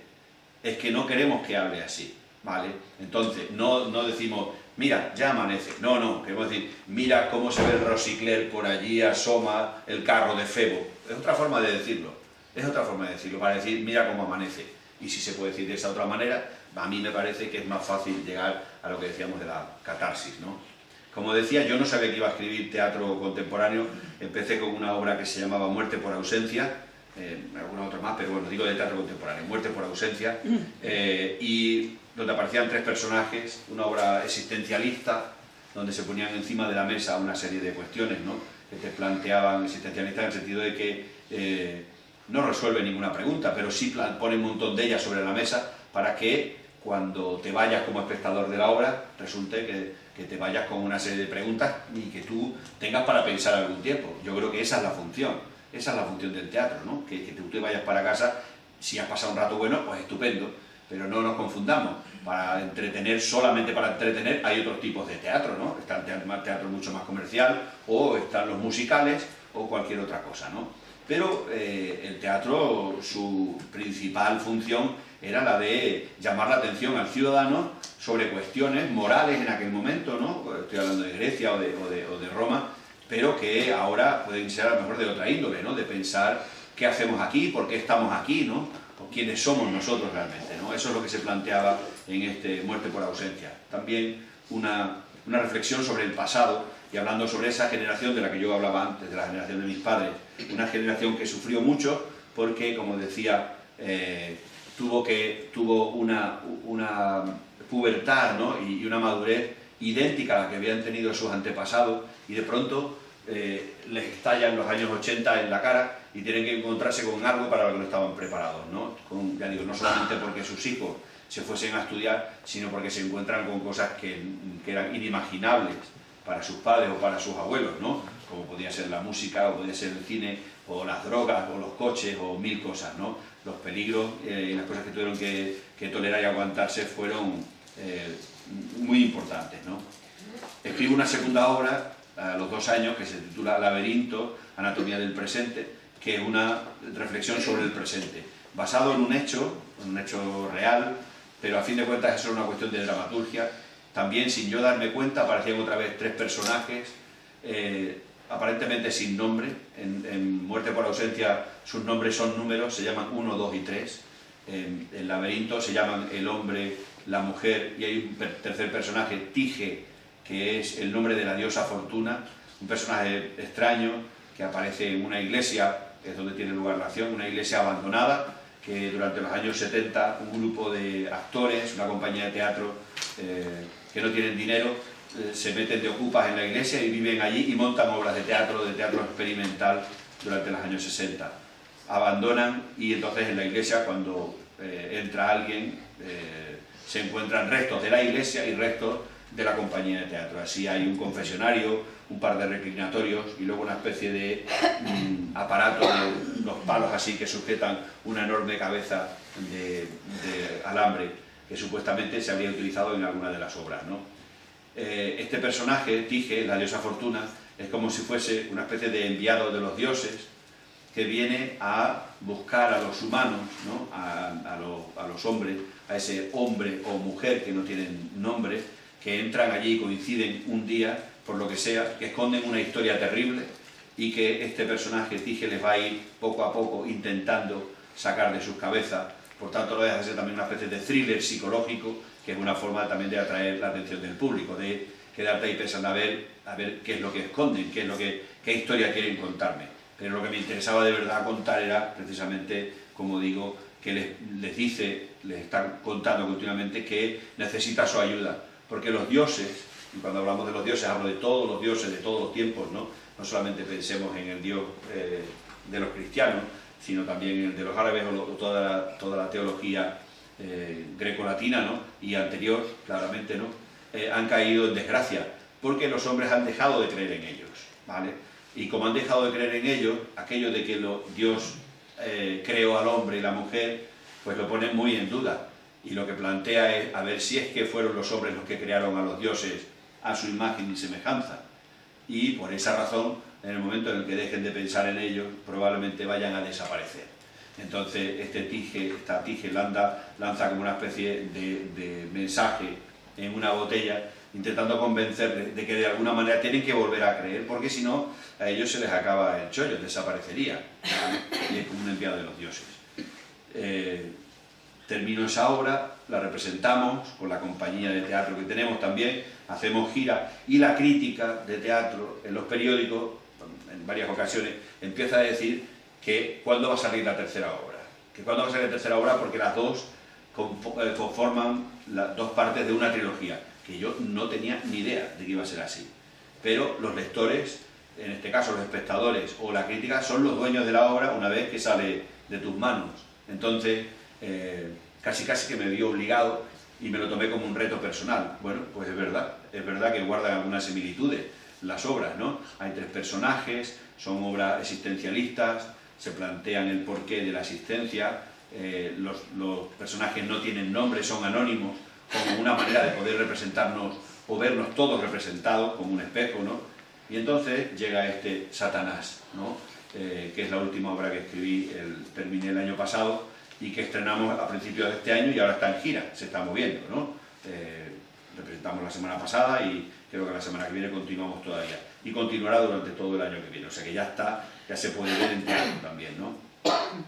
Es que no queremos que hable así. ¿Vale? Entonces, no decimos, mira, ya amanece. No, queremos decir, mira cómo se ve el Rosicler por allí, asoma el carro de Febo. Es otra forma de decirlo. Es otra forma de decirlo, para decir, mira cómo amanece. Y si se puede decir de esa otra manera, a mí me parece que es más fácil llegar a lo que decíamos de la catarsis, ¿no? Como decía, yo no sabía que iba a escribir teatro contemporáneo. Empecé con una obra que se llamaba Muerte por ausencia, alguna otra más, pero bueno, digo de teatro contemporáneo, Muerte por ausencia, y donde aparecían 3 personajes, una obra existencialista, donde se ponían encima de la mesa una serie de cuestiones, ¿no? Que te planteaban, existencialistas en el sentido de que no resuelve ninguna pregunta, pero sí pone un montón de ellas sobre la mesa para que cuando te vayas como espectador de la obra, resulte que te vayas con una serie de preguntas y que tú tengas para pensar algún tiempo. Yo creo que esa es la función del teatro, ¿no? Que tú te vayas para casa, si has pasado un rato bueno, pues estupendo, pero no nos confundamos. Para entretener, solamente para entretener, hay otros tipos de teatro, ¿no? Está el teatro mucho más comercial, o están los musicales, o cualquier otra cosa, ¿no? Pero el teatro, su principal función era la de llamar la atención al ciudadano sobre cuestiones morales en aquel momento, ¿no? Estoy hablando de Grecia o de Roma, pero que ahora pueden ser a lo mejor de otra índole, ¿no? De pensar qué hacemos aquí, por qué estamos aquí, ¿no? O quiénes somos nosotros realmente, ¿no? Eso es lo que se planteaba en este Muerte por ausencia. También una reflexión sobre el pasado, y hablando sobre esa generación de la que yo hablaba antes, de la generación de mis padres, una generación que sufrió mucho porque, como decía, tuvo una pubertad, ¿no? y una madurez idéntica a la que habían tenido sus antepasados, y de pronto les estallan los años 80 en la cara y tienen que encontrarse con algo para lo que no estaban preparados, ¿no? Ya digo, no solamente porque sus hijos se fuesen a estudiar, sino porque se encuentran con cosas que eran inimaginables para sus padres o para sus abuelos, ¿no? Como podía ser la música, o podía ser el cine, o las drogas, o los coches, o 1000 cosas, ¿no? Los peligros y las cosas que tuvieron que tolerar y aguantarse fueron muy importantes, ¿no? Escribo una segunda obra a los 2 años que se titula Laberinto, Anatomía del presente, que es una reflexión sobre el presente, basado en un hecho real, pero a fin de cuentas eso es una cuestión de dramaturgia. También, sin yo darme cuenta, aparecían otra vez 3 personajes, aparentemente sin nombre. En Muerte por ausencia sus nombres son números, se llaman 1, 2 y 3. En el Laberinto se llaman el hombre, la mujer, y hay un tercer personaje, Tige, que es el nombre de la diosa Fortuna, un personaje extraño que aparece en una iglesia, que es donde tiene lugar la acción, una iglesia abandonada, que durante los años 70 un grupo de actores, una compañía de teatro que no tienen dinero, se meten de ocupas en la iglesia y viven allí y montan obras de teatro experimental durante los años 60. Abandonan y entonces en la iglesia, cuando entra alguien, se encuentran restos de la iglesia y restos de la compañía de teatro. Así hay un confesionario, un par de reclinatorios y luego una especie de aparato de unos palos así que sujetan una enorme cabeza de alambre que supuestamente se habría utilizado en alguna de las obras, ¿no? Este personaje, Tige, la diosa Fortuna, es como si fuese una especie de enviado de los dioses que viene a buscar a los humanos, ¿no? a los hombres, a ese hombre o mujer que no tienen nombre, que entran allí y coinciden un día, por lo que sea, que esconden una historia terrible y que este personaje, Tige, les va a ir poco a poco intentando sacar de sus cabezas. Por tanto, lo deja de ser también una especie de thriller psicológico, que es una forma también de atraer la atención del público, de quedarte ahí pensando a ver qué es lo que esconden, qué historia quieren contarme. Pero lo que me interesaba de verdad contar era precisamente, como digo, que les están contando continuamente que necesita su ayuda, porque los dioses, y cuando hablamos de los dioses hablo de todos los dioses de todos los tiempos, no solamente pensemos en el dios de los cristianos, sino también en el de los árabes o toda la teología grecolatina, ¿no? Y anterior, claramente, ¿no? Han caído en desgracia, porque los hombres han dejado de creer en ellos, ¿vale? Y como han dejado de creer en ellos, aquello de que Dios creó al hombre y la mujer, pues lo ponen muy en duda. Y lo que plantea es a ver si es que fueron los hombres los que crearon a los dioses a su imagen y semejanza. Y por esa razón, en el momento en el que dejen de pensar en ellos, probablemente vayan a desaparecer. Entonces, esta Tige lanza como una especie de mensaje en una botella, intentando convencerles de que de alguna manera tienen que volver a creer, porque si no, a ellos se les acaba el chollo, desaparecería, ¿vale? Y es como un enviado de los dioses. Termino esa obra, la representamos con la compañía de teatro que tenemos también, hacemos gira, y la crítica de teatro en los periódicos, en varias ocasiones, empieza a decir que cuándo va a salir la tercera obra. Que cuándo va a salir la tercera obra porque las dos conforman las dos partes de una trilogía, que yo no tenía ni idea de que iba a ser así. Pero los lectores, en este caso los espectadores o la crítica, son los dueños de la obra una vez que sale de tus manos. Entonces, casi que me vi obligado y me lo tomé como un reto personal. Bueno, pues es verdad que guardan algunas similitudes las obras, ¿no? Hay tres personajes, son obras existencialistas, se plantean el porqué de la existencia, los personajes no tienen nombre, son anónimos, como una manera de poder representarnos o vernos todos representados como un espejo, ¿no? Y entonces llega este Satanás, ¿no? Que es la última obra que escribí, terminé el año pasado y que estrenamos a principios de este año y ahora está en gira, se está moviendo, ¿no? Representamos la semana pasada y creo que la semana que viene continuamos todavía. Y continuará durante todo el año que viene, o sea que ya está, ya se puede ver en teatro también, ¿no?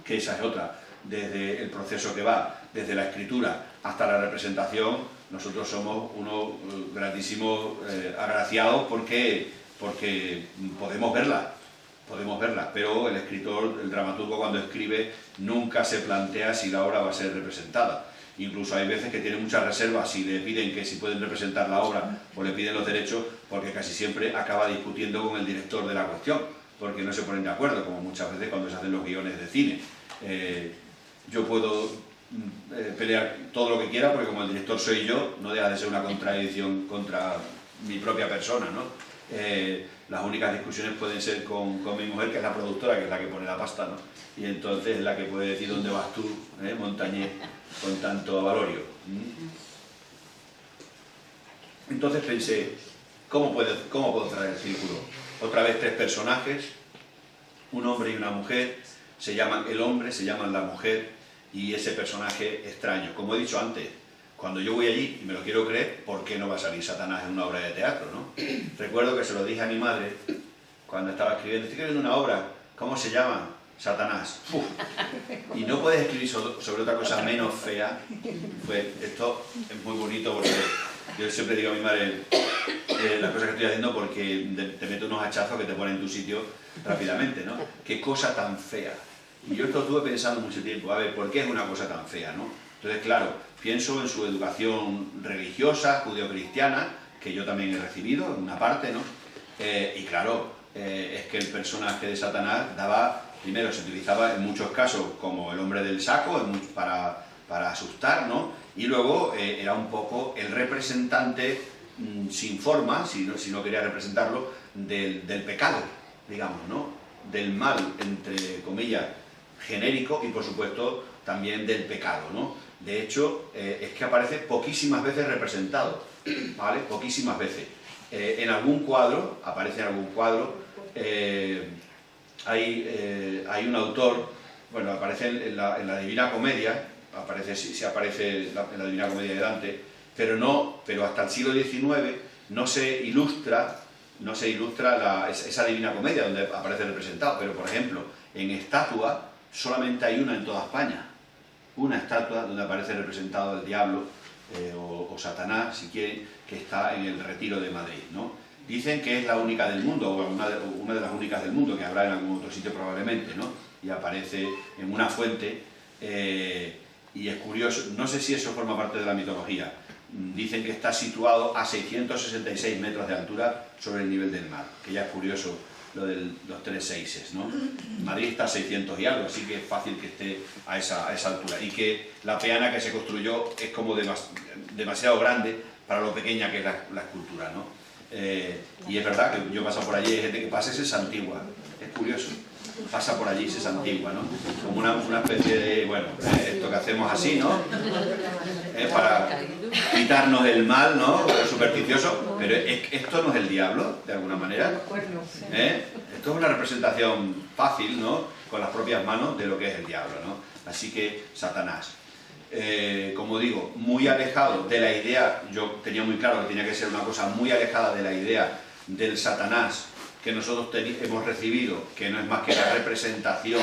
Que esa es otra, desde el proceso que va, desde la escritura hasta la representación, nosotros somos unos grandísimos agraciados porque podemos verla, pero el escritor, el dramaturgo cuando escribe nunca se plantea si la obra va a ser representada. Incluso hay veces que tiene muchas reservas si le piden que si pueden representar la obra o le piden los derechos, porque casi siempre acaba discutiendo con el director de la cuestión, porque no se ponen de acuerdo, como muchas veces cuando se hacen los guiones de cine. Yo puedo pelear todo lo que quiera, porque como el director soy yo, no deja de ser una contradicción contra mi propia persona, ¿no? Las únicas discusiones pueden ser con mi mujer, que es la productora, que es la que pone la pasta, ¿no? Y entonces es la que puede decir dónde vas tú, Montañés, con tanto avalorio. Entonces pensé, ¿cómo puedo traer el círculo? Otra vez tres personajes, un hombre y una mujer, se llaman el hombre, se llaman la mujer, y ese personaje extraño. Como he dicho antes, cuando yo voy allí y me lo quiero creer, ¿por qué no va a salir Satanás en una obra de teatro, no? Recuerdo que se lo dije a mi madre cuando estaba escribiendo, estoy escribiendo una obra, ¿cómo se llama? Satanás. ¡Uf! Y no puedes escribir sobre otra cosa menos fea. Esto es muy bonito porque yo siempre digo a mi madre las cosas que estoy haciendo porque te meto unos hachazos que te ponen en tu sitio rápidamente, ¿no? ¡Qué cosa tan fea! Y yo esto estuve pensando mucho tiempo, a ver, ¿por qué es una cosa tan fea, no? Entonces, claro, pienso en su educación religiosa, judeocristiana, que yo también he recibido, en una parte, ¿no? Y claro, es que el personaje de Satanás primero se utilizaba en muchos casos como el hombre del saco, para asustar, ¿no? Y luego era un poco el representante sin forma, si no quería representarlo, del pecado, digamos, ¿no? Del mal, entre comillas, genérico, y por supuesto también del pecado, ¿no? De hecho, es que aparece poquísimas veces representado, ¿vale? Poquísimas veces. En algún cuadro, aparece en algún cuadro, hay un autor, bueno, aparece en la Divina Comedia, sí aparece en la Divina Comedia de Dante, pero hasta el siglo XIX no se ilustra esa Divina Comedia donde aparece representado, pero por ejemplo, en estatua solamente hay una en toda España, una estatua donde aparece representado el diablo o Satanás, si quieren, que está en el Retiro de Madrid, ¿no? Dicen que es la única del mundo, o una de las únicas del mundo, que habrá en algún otro sitio probablemente, ¿no? Y aparece en una fuente, y es curioso, no sé si eso forma parte de la mitología. Dicen que está situado a 666 metros de altura sobre el nivel del mar, que ya es curioso lo de los 3 seises, ¿no? Madrid está a 600 y algo, así que es fácil que esté a esa altura, y que la peana que se construyó es como demasiado grande para lo pequeña que es la escultura, ¿no? Y es verdad que yo paso por allí, hay gente que pasa y se santigua, es curioso, pasa por allí y se santigua, ¿no? Como una especie de, bueno, esto que hacemos así, ¿no? Para quitarnos el mal, ¿no? Supersticioso, pero esto no es el diablo, de alguna manera. Esto es una representación fácil, ¿no? Con las propias manos de lo que es el diablo, ¿no? Así que Satanás, como digo, muy alejado de la idea, yo tenía muy claro que tenía que ser una cosa muy alejada de la idea del Satanás que nosotros hemos recibido, que no es más que la representación,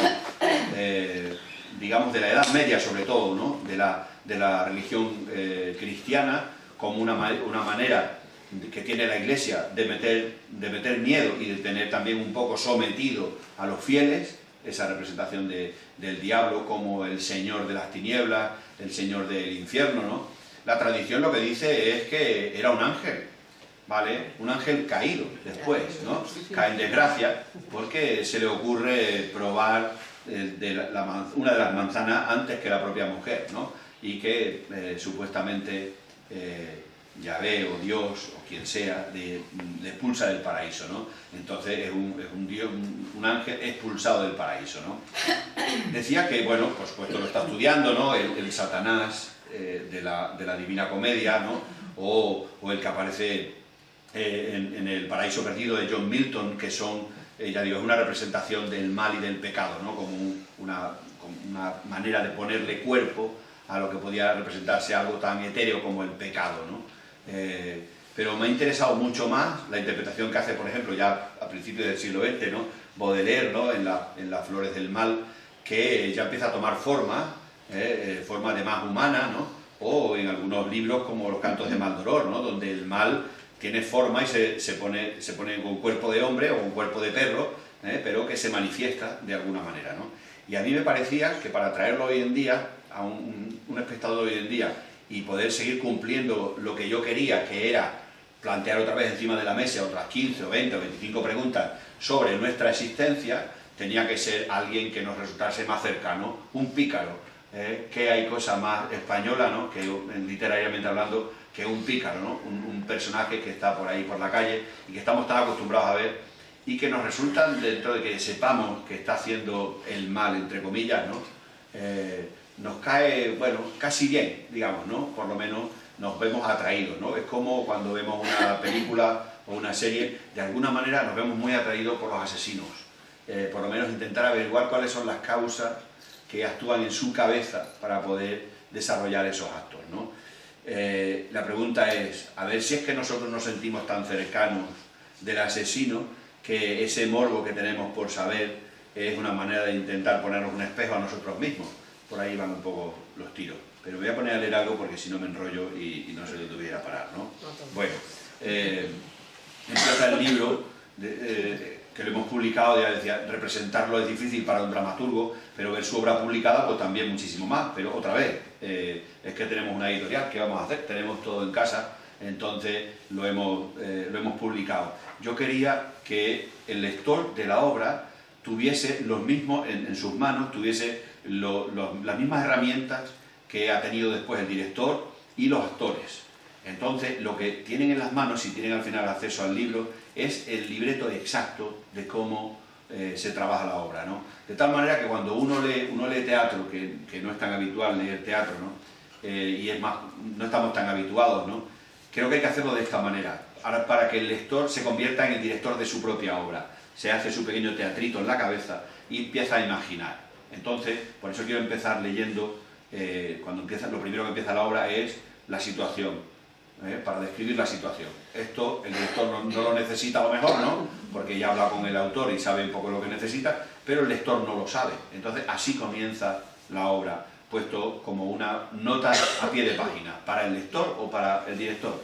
digamos, de la Edad Media sobre todo, ¿no? De la religión cristiana, como una manera que tiene la Iglesia de meter miedo y de tener también un poco sometido a los fieles, esa representación del diablo como el señor de las tinieblas, el señor del infierno, ¿no? La tradición lo que dice es que era un ángel, ¿vale? Un ángel caído después, ¿no? Cae en desgracia porque se le ocurre probar una de las manzanas antes que la propia mujer, ¿no? Y que supuestamente Yahvé o Dios o quien sea le expulsa del paraíso, ¿no? Entonces es un ángel expulsado del paraíso, ¿no? Decía que, bueno, por supuesto lo está estudiando, ¿no? El Satanás de la Divina Comedia, ¿no? O el que aparece en El Paraíso Perdido de John Milton, que son, ya digo, es una representación del mal y del pecado, ¿no? Como una manera de ponerle cuerpo a lo que podía representarse algo tan etéreo como el pecado, ¿no? Pero me ha interesado mucho más la interpretación que hace, por ejemplo, ya a principios del siglo XX, ¿no? Baudelaire, ¿no? en las Flores del Mal, que ya empieza a tomar forma de más humana, ¿no? O en algunos libros como Los Cantos de Maldoror, ¿no? Donde el mal tiene forma y se pone con cuerpo de hombre o con cuerpo de perro, pero que se manifiesta de alguna manera, ¿no? Y a mí me parecía que para traerlo hoy en día, a un espectador hoy en día, y poder seguir cumpliendo lo que yo quería, que era plantear otra vez encima de la mesa otras 15 o 20 o 25 preguntas sobre nuestra existencia, tenía que ser alguien que nos resultase más cercano, un pícaro, que hay cosa más española, ¿no? Que literariamente hablando, que un pícaro, ¿no? Un personaje que está por ahí por la calle y que estamos tan acostumbrados a ver y que nos resulta, dentro de que sepamos que está haciendo el mal, entre comillas, ¿no? Nos cae, bueno, casi bien, digamos, ¿no? Por lo menos nos vemos atraídos, ¿no? Es como cuando vemos una película o una serie, de alguna manera nos vemos muy atraídos por los asesinos. Por lo menos intentar averiguar cuáles son las causas que actúan en su cabeza para poder desarrollar esos actos, ¿no? La pregunta es, a ver si es que nosotros nos sentimos tan cercanos del asesino que ese morbo que tenemos por saber es una manera de intentar ponernos un espejo a nosotros mismos. Por ahí van un poco los tiros. Pero voy a poner a leer algo porque si no me enrollo y no sé dónde tuviera a parar, ¿no? Bueno, empieza el libro que lo hemos publicado, ya decía, representarlo es difícil para un dramaturgo, pero ver su obra publicada pues también muchísimo más. Pero otra vez, es que tenemos una editorial, ¿qué vamos a hacer? Tenemos todo en casa entonces lo hemos publicado. Yo quería que el lector de la obra tuviese los mismos, en sus manos, tuviese las mismas herramientas que ha tenido después el director y los actores. Entonces, lo que tienen en las manos, si tienen al final acceso al libro, es el libreto exacto de cómo se trabaja la obra, ¿no? De tal manera que cuando uno lee teatro, que no es tan habitual leer teatro, ¿no? Y es más, no estamos tan habituados, ¿no? Creo que hay que hacerlo de esta manera, para que el lector se convierta en el director de su propia obra. Se hace su pequeño teatrito en la cabeza y empieza a imaginar. Entonces, por eso quiero empezar leyendo, lo primero que empieza la obra es la situación, para describir la situación. Esto el director no lo necesita a lo mejor, ¿no? Porque ya habla con el autor y sabe un poco lo que necesita, pero el lector no lo sabe. Entonces, así comienza la obra, puesto como una nota a pie de página, para el lector o para el director.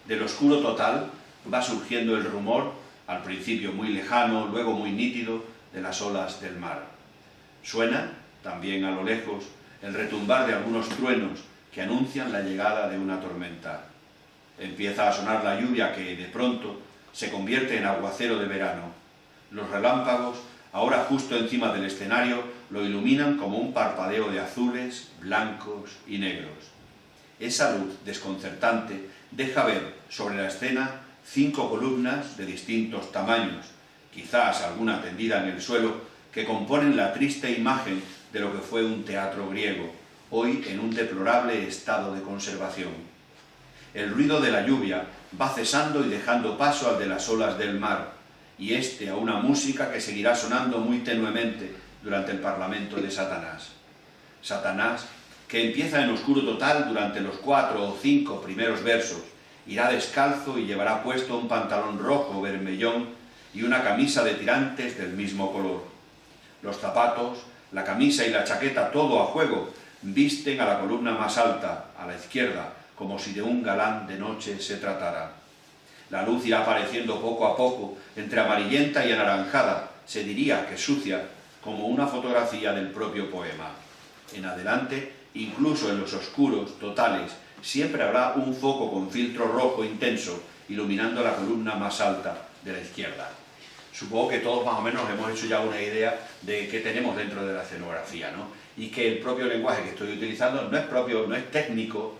Del oscuro total va surgiendo el rumor, al principio muy lejano, luego muy nítido, de las olas del mar. Suena, también a lo lejos, el retumbar de algunos truenos que anuncian la llegada de una tormenta. Empieza a sonar la lluvia que, de pronto, se convierte en aguacero de verano. Los relámpagos, ahora justo encima del escenario, lo iluminan como un parpadeo de azules, blancos y negros. Esa luz desconcertante deja ver sobre la escena 5 columnas de distintos tamaños, quizás alguna tendida en el suelo, que componen la triste imagen de lo que fue un teatro griego, hoy en un deplorable estado de conservación. El ruido de la lluvia va cesando y dejando paso al de las olas del mar, y a una música que seguirá sonando muy tenuemente durante el parlamento de Satanás. Satanás, que empieza en oscuro total durante los 4 o 5 primeros versos, irá descalzo y llevará puesto un pantalón rojo bermellón y una camisa de tirantes del mismo color. Los zapatos, la camisa y la chaqueta, todo a juego, visten a la columna más alta, a la izquierda, como si de un galán de noche se tratara. La luz irá apareciendo poco a poco, entre amarillenta y anaranjada, se diría que sucia, como una fotografía del propio poema. En adelante, incluso en los oscuros totales, siempre habrá un foco con filtro rojo intenso, iluminando la columna más alta de la izquierda. Supongo que todos más o menos hemos hecho ya una idea de qué tenemos dentro de la escenografía, ¿no? Y que el propio lenguaje que estoy utilizando no es propio, no es técnico,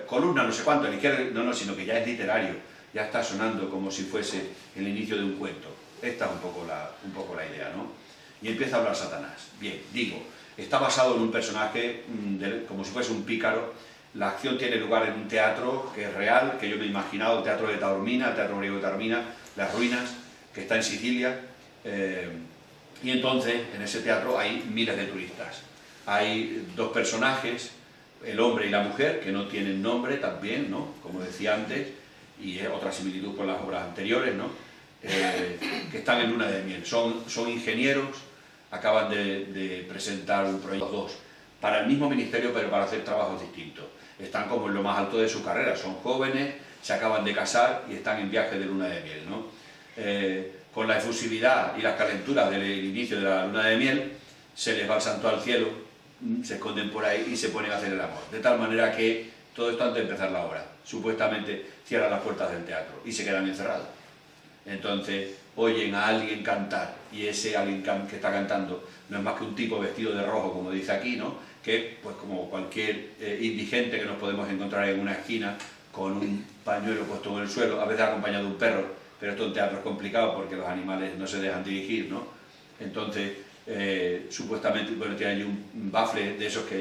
columna no sé cuánto, a la izquierda, no, sino que ya es literario, ya está sonando como si fuese el inicio de un cuento. Esta es un poco la idea, ¿no? Y empieza a hablar Satanás. Bien, digo, está basado en un personaje como si fuese un pícaro. La acción tiene lugar en un teatro que es real, que yo me he imaginado, el teatro de Taormina, el teatro griego de Taormina, las ruinas, que está en Sicilia, y entonces en ese teatro hay miles de turistas. Hay 2 personajes, el hombre y la mujer, que no tienen nombre también, ¿no? Como decía antes, y es otra similitud con las obras anteriores, ¿no? Que están en luna de miel. Son ingenieros, acaban de presentar un proyecto 2 para el mismo ministerio, pero para hacer trabajos distintos. Están como en lo más alto de su carrera, son jóvenes, se acaban de casar y están en viaje de luna de miel, ¿no? Con la efusividad y las calenturas del inicio de la luna de miel, se les va el santo al cielo, se esconden por ahí y se ponen a hacer el amor. De tal manera que todo esto antes de empezar la obra, supuestamente cierran las puertas del teatro y se quedan encerrados. Entonces oyen a alguien cantar, y ese alguien que está cantando no es más que un tipo vestido de rojo, como dice aquí, ¿no? Que, pues como cualquier indigente que nos podemos encontrar en una esquina, con un pañuelo puesto en el suelo, a veces acompañado de un perro, pero esto en teatro es complicado porque los animales no se dejan dirigir, ¿no? Entonces, supuestamente, bueno, tiene allí un bafle de esos que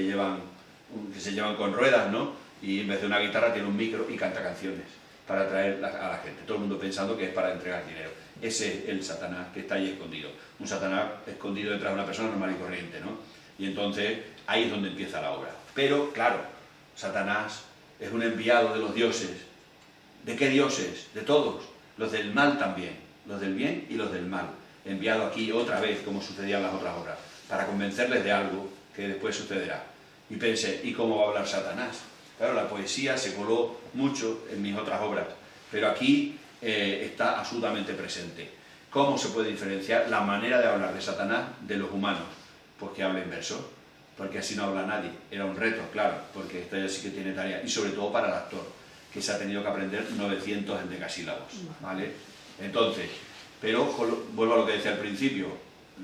se llevan con ruedas, ¿no? Y en vez de una guitarra tiene un micro y canta canciones para atraer a la gente, todo el mundo pensando que es para entregar dinero. Ese es el Satanás que está ahí escondido, un Satanás escondido detrás de una persona normal y corriente, ¿no? Y entonces ahí es donde empieza la obra. Pero, claro, Satanás es un enviado de los dioses. ¿De qué dioses? De todos, los del mal también, los del bien y los del mal. Enviado aquí otra vez, como sucedía en las otras obras, para convencerles de algo que después sucederá. Y pensé, ¿y cómo va a hablar Satanás? Claro, la poesía se coló mucho en mis otras obras, pero aquí está absolutamente presente. ¿Cómo se puede diferenciar la manera de hablar de Satanás de los humanos? Pues que habla en verso. porque así no habla nadie. Era un reto, claro, porque esto ya sí que tiene tarea, y sobre todo para el actor, que se ha tenido que aprender 900 endecasílabos, ¿vale? Entonces, pero vuelvo a lo que decía al principio,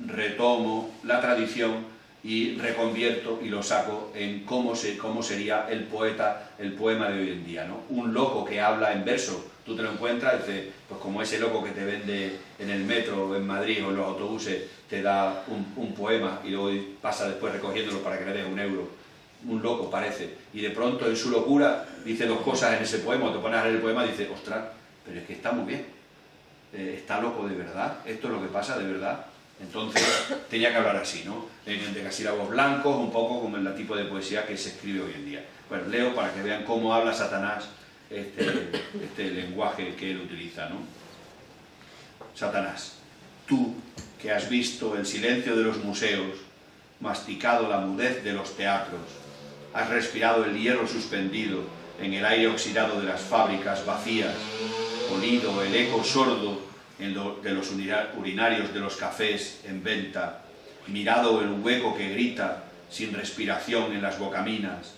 retomo la tradición y reconvierto y lo saco en cómo sería el poema de hoy en día, ¿no? Un loco que habla en verso, tú te lo encuentras, dice, pues como ese loco que te vende en el metro, en Madrid o en los autobuses, te da un poema y luego pasa después recogiéndolo para que le des €1. Un loco parece, y de pronto en su locura dice 2 cosas en ese poema, o te pones a leer el poema y dices, ostras, pero es que está muy bien, está loco de verdad, esto es lo que pasa de verdad. Entonces tenía que hablar así, ¿no? En endecasílabos blancos, un poco como el tipo de poesía que se escribe hoy en día. Bueno, leo para que vean cómo habla Satanás este lenguaje que él utiliza, ¿no? Satanás, tú que has visto el silencio de los museos, masticado la mudez de los teatros, has respirado el hierro suspendido en el aire oxidado de las fábricas vacías, olido el eco sordo de los urinarios de los cafés en venta, mirado el hueco que grita sin respiración en las bocaminas,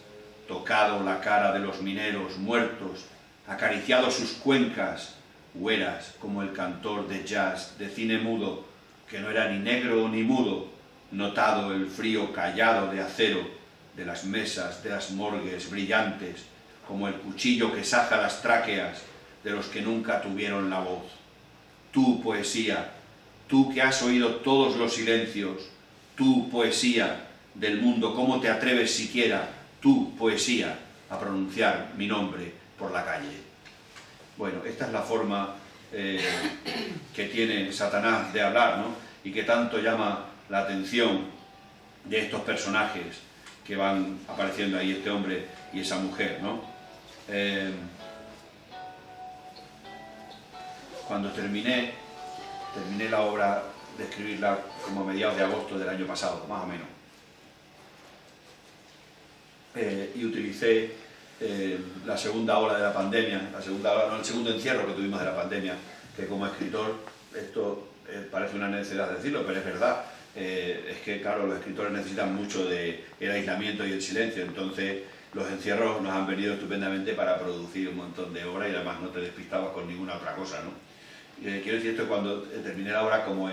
tocado la cara de los mineros muertos, acariciado sus cuencas, hueras como el cantor de jazz de cine mudo, que no era ni negro ni mudo, notado el frío callado de acero de las mesas de las morgues brillantes, como el cuchillo que saja las tráqueas de los que nunca tuvieron la voz. Tú, poesía, tú que has oído todos los silencios, tú, poesía del mundo, ¿cómo te atreves siquiera, tú, poesía, a pronunciar mi nombre por la calle? Bueno, esta es la forma que tiene Satanás de hablar, ¿no? Y que tanto llama la atención de estos personajes que van apareciendo ahí, este hombre y esa mujer, ¿no? Cuando terminé la obra de escribirla como a mediados de agosto del año pasado, más o menos. Y utilicé la segunda ola de la pandemia, el segundo encierro que tuvimos de la pandemia, que como escritor, esto parece una necesidad decirlo, pero es verdad. Es que, claro, los escritores necesitan mucho del aislamiento y el silencio, entonces los encierros nos han venido estupendamente para producir un montón de obras y además no te despistabas con ninguna otra cosa, ¿no? Quiero decir esto, cuando terminé la obra como a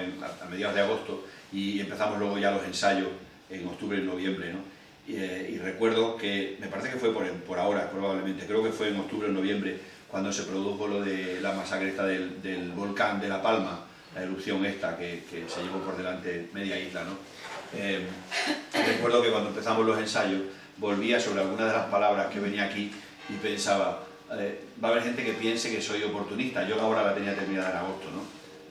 mediados de agosto y empezamos luego ya los ensayos en octubre y noviembre, ¿no? Y recuerdo que, me parece que fue por ahora probablemente, creo que fue en octubre o noviembre cuando se produjo lo de la masacre esta del volcán de La Palma, la erupción esta que se llevó por delante media isla, ¿no? Recuerdo que cuando empezamos los ensayos volvía sobre algunas de las palabras que venía aquí y pensaba, va a haber gente que piense que soy oportunista. Yo la obra la tenía terminada en agosto, ¿no?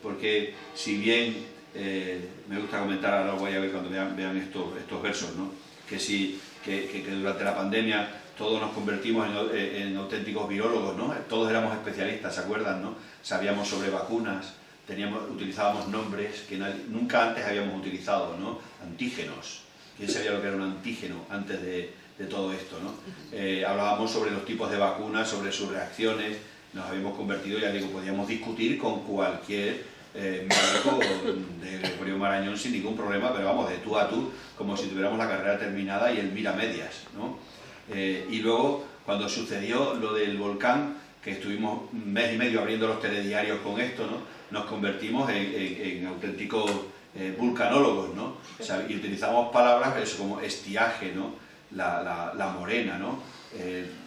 Porque si bien me gusta comentar, ahora lo voy a ver cuando vean estos versos, ¿no? Que durante la pandemia todos nos convertimos en auténticos virólogos, ¿no? Todos éramos especialistas, ¿se acuerdan, no? Sabíamos sobre vacunas, utilizábamos nombres que nunca antes habíamos utilizado, ¿no? Antígenos. ¿Quién sabía lo que era un antígeno antes de todo esto, ¿no? Hablábamos sobre los tipos de vacunas, sobre sus reacciones, nos habíamos convertido, ya digo, podíamos discutir con cualquier médico de Gregorio Marañón sin ningún problema, pero vamos, de tú a tú, como si tuviéramos la carrera terminada y el mira medias, ¿no? Y luego, cuando sucedió lo del volcán, que estuvimos un mes y medio abriendo los telediarios con esto, ¿no? Nos convertimos en auténticos vulcanólogos, ¿no? O sea, y utilizamos palabras como estiaje, ¿no? La morena, ¿no?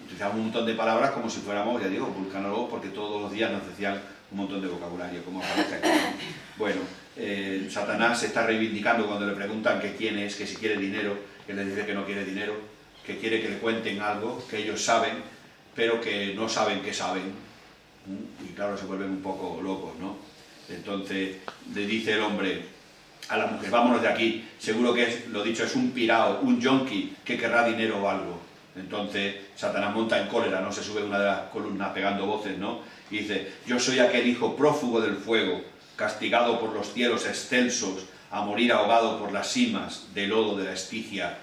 Utilizamos un montón de palabras como si fuéramos, ya digo, vulcanólogos, porque todos los días nos decían un montón de vocabulario, como aparece aquí, ¿no? Bueno, Satanás se está reivindicando cuando le preguntan que quién es, que si quiere dinero, que le dice que no quiere dinero, que quiere que le cuenten algo, que ellos saben, pero que no saben que saben, y claro, se vuelven un poco locos, ¿no? Entonces le dice el hombre a la mujer, vámonos de aquí, seguro que es, lo dicho, es un pirao, un yonki que querrá dinero o algo. Entonces Satanás monta en cólera, ¿no? Se sube una de las columnas pegando voces, ¿no? Y dice, yo soy aquel hijo prófugo del fuego, castigado por los cielos excelsos, a morir ahogado por las simas del lodo de la Estigia,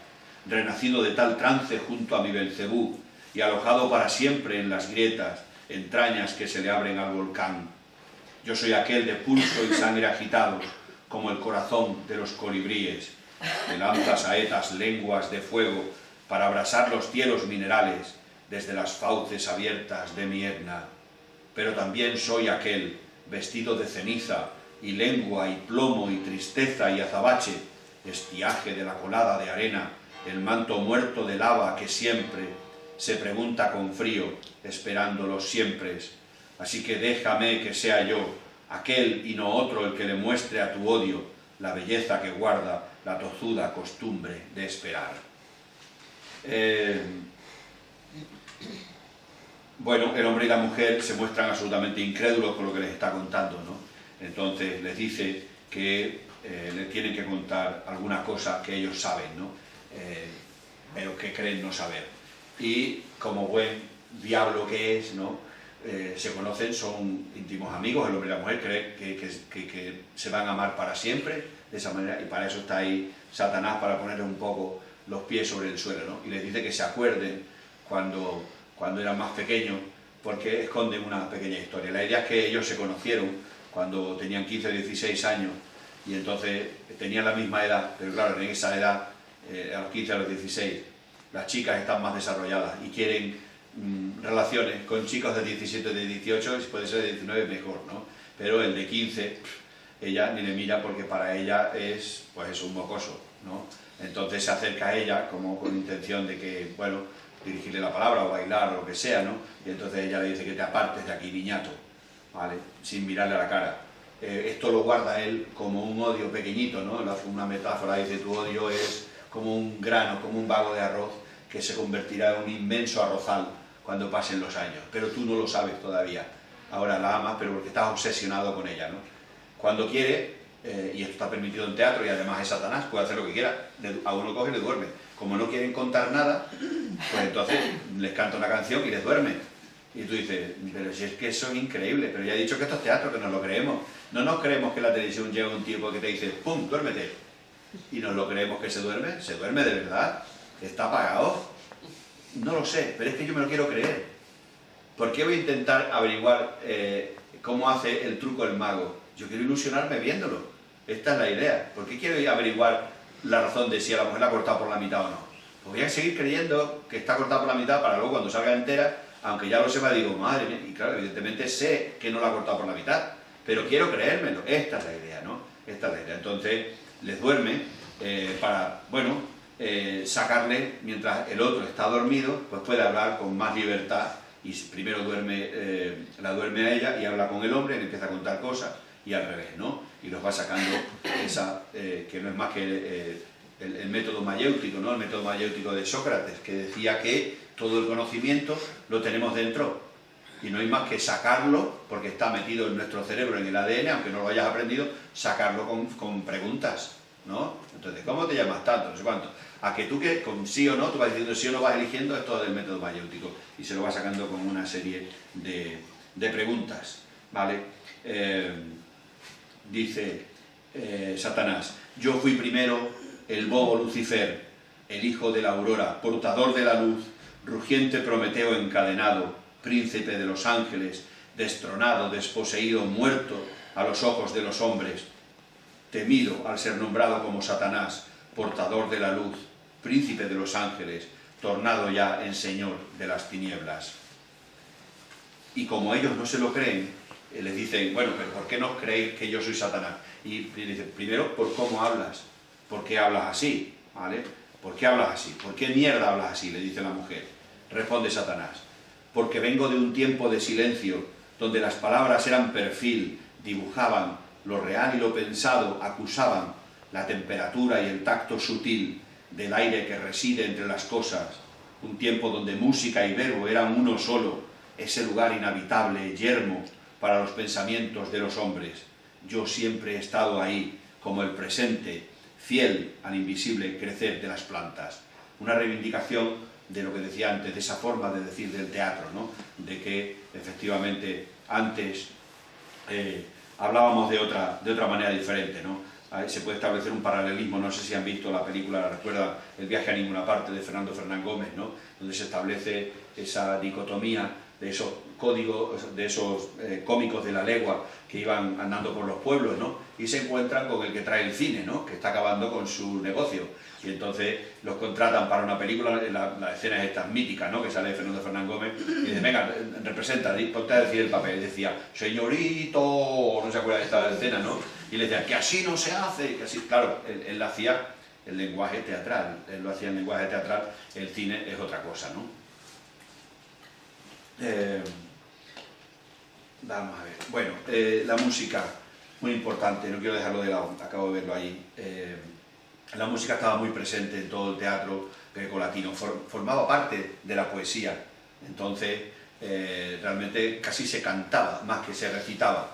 renacido de tal trance junto a mi Belcebú y alojado para siempre en las grietas, entrañas que se le abren al volcán. Yo soy aquel de pulso y sangre agitados, como el corazón de los colibríes, de lanzas, saetas, lenguas de fuego, para abrasar los cielos minerales desde las fauces abiertas de mi Etna. Pero también soy aquel, vestido de ceniza, y lengua, y plomo, y tristeza, y azabache, estiaje de la colada de arena, el manto muerto de lava que siempre se pregunta con frío, esperando los siempres. Así que déjame que sea yo, aquel y no otro, el que le muestre a tu odio la belleza que guarda la tozuda costumbre de esperar. Bueno, el hombre y la mujer se muestran absolutamente incrédulos con lo que les está contando, ¿no? Entonces les dice que le tienen que contar alguna cosa que ellos saben, ¿no? Pero que creen no saber. Y como buen diablo que es, ¿no? Se conocen, son íntimos amigos, el hombre y la mujer creen que se van a amar para siempre, de esa manera, y para eso está ahí Satanás, para ponerle un poco los pies sobre el suelo, ¿no? Y les dice que se acuerden cuando eran más pequeños, porque esconden una pequeña historia. La idea es que ellos se conocieron cuando tenían 15 o 16 años, y entonces tenían la misma edad, pero claro, en esa edad, a los 15 a los 16, las chicas están más desarrolladas y quieren relaciones con chicos de 17 o de 18, si puede ser de 19 mejor, ¿no? Pero el de 15, ella ni le mira porque para ella es, pues es un mocoso, ¿no? Entonces se acerca a ella como con intención de que, bueno, dirigirle la palabra o bailar o lo que sea, ¿no? Y entonces ella le dice que te apartes de aquí, niñato, ¿vale? Sin mirarle a la cara. Esto lo guarda él como un odio pequeñito, ¿no? Una metáfora dice, tu odio es como un grano, como un vago de arroz que se convertirá en un inmenso arrozal cuando pasen los años, pero tú no lo sabes todavía. Ahora la amas, pero porque estás obsesionado con ella, ¿no? Cuando quiere, y esto está permitido en teatro y además es Satanás, puede hacer lo que quiera, a uno coge y le duerme. Como no quieren contar nada, pues entonces les canta una canción y les duerme. Y tú dices, pero si es que eso es increíble, pero ya he dicho que esto es teatro, que nos lo creemos. No nos creemos que en la televisión llega un tipo que te dice, ¡pum!, duérmete. Y nos lo creemos que se duerme de verdad, está apagado. No lo sé, pero es que yo me lo quiero creer. ¿Por qué voy a intentar averiguar cómo hace el truco el mago? Yo quiero ilusionarme viéndolo. Esta es la idea. ¿Por qué quiero averiguar la razón de si a la mujer la ha cortado por la mitad o no? Pues voy a seguir creyendo que está cortada por la mitad para luego cuando salga entera, aunque ya lo sepa, digo, madre mía, y claro, evidentemente sé que no la ha cortado por la mitad, pero quiero creérmelo. Esta es la idea, ¿no? Esta es la idea. Entonces, les duerme para, bueno, sacarle, mientras el otro está dormido, pues puede hablar con más libertad, y primero la duerme a ella y habla con el hombre, le empieza a contar cosas, y al revés, ¿no? Y los va sacando esa, que no es más que el método mayéutico, ¿no? El método mayéutico de Sócrates, que decía que todo el conocimiento lo tenemos dentro, y no hay más que sacarlo, porque está metido en nuestro cerebro, en el ADN, aunque no lo hayas aprendido, sacarlo con preguntas, ¿no? Entonces, ¿cómo te llamas tanto? No sé cuánto. A que tú que con sí o no, tú vas diciendo sí o no, vas eligiendo, es todo del método mayéutico, y se lo vas sacando con una serie de preguntas, ¿vale? Dice Satanás, yo fui primero el bobo Lucifer, el hijo de la aurora, portador de la luz, rugiente Prometeo encadenado, príncipe de los ángeles, destronado, desposeído, muerto a los ojos de los hombres, temido al ser nombrado como Satanás, portador de la luz, príncipe de los ángeles, tornado ya en señor de las tinieblas. Y como ellos no se lo creen, les dicen, bueno, pero ¿por qué no creéis que yo soy Satanás? Y dicen, primero, por cómo hablas, ¿por qué hablas así? ¿Vale? ¿Por qué hablas así? ¿Por qué mierda hablas así?, le dice la mujer. Responde Satanás, porque vengo de un tiempo de silencio, donde las palabras eran perfil, dibujaban lo real y lo pensado, acusaban la temperatura y el tacto sutil del aire que reside entre las cosas, un tiempo donde música y verbo eran uno solo, ese lugar inhabitable, yermo para los pensamientos de los hombres. Yo siempre he estado ahí, como el presente, fiel al invisible crecer de las plantas. Una reivindicación de lo que decía antes, de esa forma de decir del teatro, ¿no? De que efectivamente antes hablábamos de otra manera diferente, ¿no? Se puede establecer un paralelismo, no sé si han visto la película, recuerda El viaje a ninguna parte, de Fernando Fernán Gómez, ¿no? Donde se establece esa dicotomía de esos códigos, de esos cómicos de la legua que iban andando por los pueblos, ¿no? Y se encuentran con el que trae el cine, ¿no? Que está acabando con su negocio. Y entonces los contratan para una película, la escena es esta mítica, ¿no? Que sale Fernando Fernán Gómez y dice, venga, representa, ponte a decir el papel. Y decía, señorito, no se acuerda de esta escena, ¿no? Y le decía, que así no se hace, que así... Claro, él hacía el lenguaje teatral, él lo hacía en lenguaje teatral, el cine es otra cosa, ¿no? Vamos a ver, bueno, la música, muy importante, no quiero dejarlo de lado, acabo de verlo ahí. La música estaba muy presente en todo el teatro grecolatino, formaba parte de la poesía, entonces realmente casi se cantaba más que se recitaba.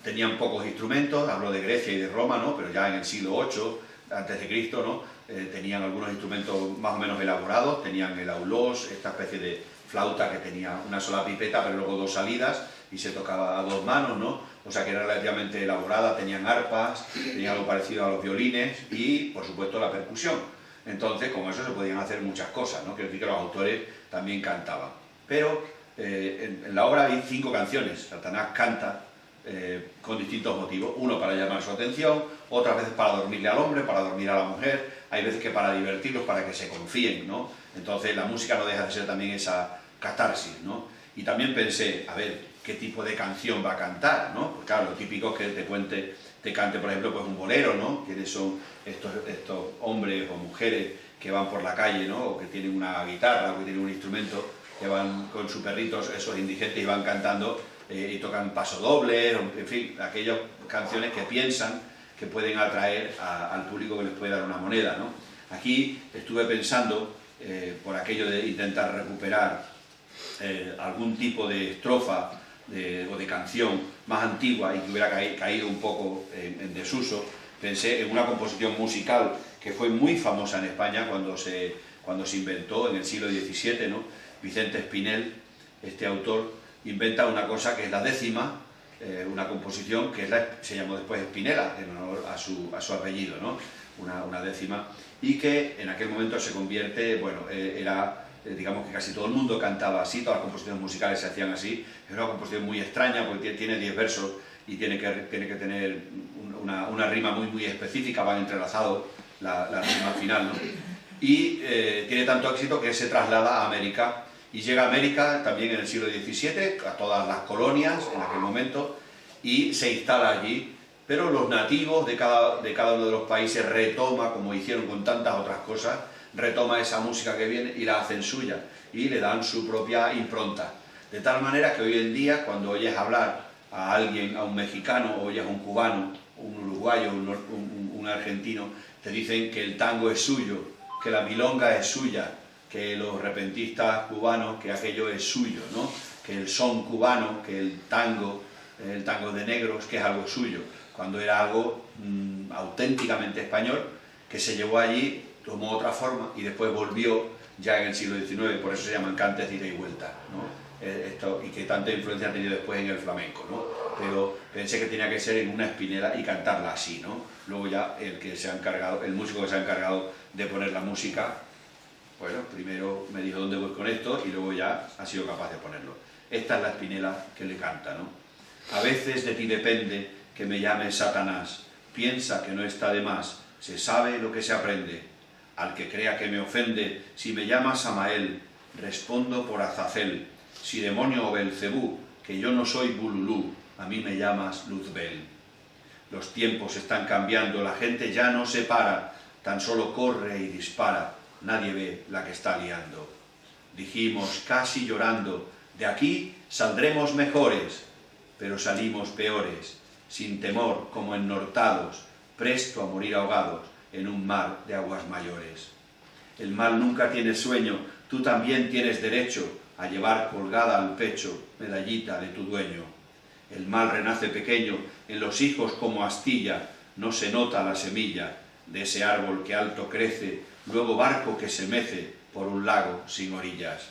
Tenían pocos instrumentos, hablo de Grecia y de Roma, ¿no? Pero ya en el siglo VIII antes de Cristo, ¿no? Tenían algunos instrumentos más o menos elaborados, tenían el aulós, esta especie de flauta que tenía una sola pipeta pero luego dos salidas y se tocaba a dos manos, ¿no? O sea que era relativamente elaborada, tenían arpas, tenían algo parecido a los violines y, por supuesto, la percusión. Entonces, con eso se podían hacer muchas cosas, ¿no? Quiero decir que los autores también cantaban. Pero en la obra hay 5 canciones, Satanás canta con distintos motivos, uno para llamar su atención, otras veces para dormirle al hombre, para dormir a la mujer, hay veces que para divertirlos, para que se confíen, ¿no? Entonces la música no deja de ser también esa catarsis, ¿no? Y también pensé, a ver, ¿qué tipo de canción va a cantar, ¿no? Pues claro, lo típico es que te cante, por ejemplo, pues un bolero, ¿no? ¿Quiénes son estos hombres o mujeres que van por la calle, ¿no? O que tienen una guitarra o que tienen un instrumento, que van con sus perritos, esos indigentes, y van cantando y tocan pasodobles, en fin, aquellas canciones que piensan que pueden atraer al público que les puede dar una moneda, ¿no? Aquí estuve pensando, por aquello de intentar recuperar algún tipo de estrofa o de canción más antigua y que hubiera caído un poco en desuso, pensé en una composición musical que fue muy famosa en España cuando se inventó en el siglo XVII, ¿no? Vicente Espinel, este autor, inventa una cosa que es la décima, una composición que se llamó después Espinela, en honor a su apellido, ¿no? Una décima, y que en aquel momento se convierte, bueno, digamos que casi todo el mundo cantaba así, todas las composiciones musicales se hacían así. Es una composición muy extraña porque tiene 10 versos y tiene que tener una rima muy específica, van entrelazados la rima final, ¿no? Y tiene tanto éxito que se traslada a América y llega a América también en el siglo XVII, a todas las colonias en aquel momento, y se instala allí, pero los nativos de cada uno de los países retoma, como hicieron con tantas otras cosas, retoma esa música que viene y la hacen suya y le dan su propia impronta. De tal manera que hoy en día, cuando oyes hablar a alguien, a un mexicano, o oyes a un cubano, un uruguayo, un argentino, te dicen que el tango es suyo, que la milonga es suya, que los repentistas cubanos, que aquello es suyo, ¿no? Que el son cubano, que el tango de negros, que es algo suyo, cuando era algo auténticamente español, que se llevó allí, tomó otra forma y después volvió ya en el siglo XIX, por eso se llaman cantes de ida y vuelta, ¿no? Y que tanta influencia ha tenido después en el flamenco, ¿no? Pero pensé que tenía que ser en una Espinela y cantarla así, ¿no? Luego ya el músico que se ha encargado de poner la música, bueno, primero me dijo dónde voy con esto y luego ya ha sido capaz de ponerlo. Esta es la Espinela que le canta, ¿no? A veces de ti depende que me llames Satanás, piensa que no está de más, se sabe lo que se aprende. Al que crea que me ofende, si me llamas Samael, respondo por Azazel. Si demonio o Belcebú, que yo no soy Bululú, a mí me llamas Luzbel. Los tiempos están cambiando, la gente ya no se para, tan solo corre y dispara, nadie ve la que está liando. Dijimos, casi llorando, de aquí saldremos mejores, pero salimos peores, sin temor, como ennortados, presto a morir ahogados en un mar de aguas mayores. El mal nunca tiene sueño, tú también tienes derecho a llevar colgada al pecho medallita de tu dueño. El mal renace pequeño, en los hijos como astilla, no se nota la semilla de ese árbol que alto crece, luego barco que se mece por un lago sin orillas.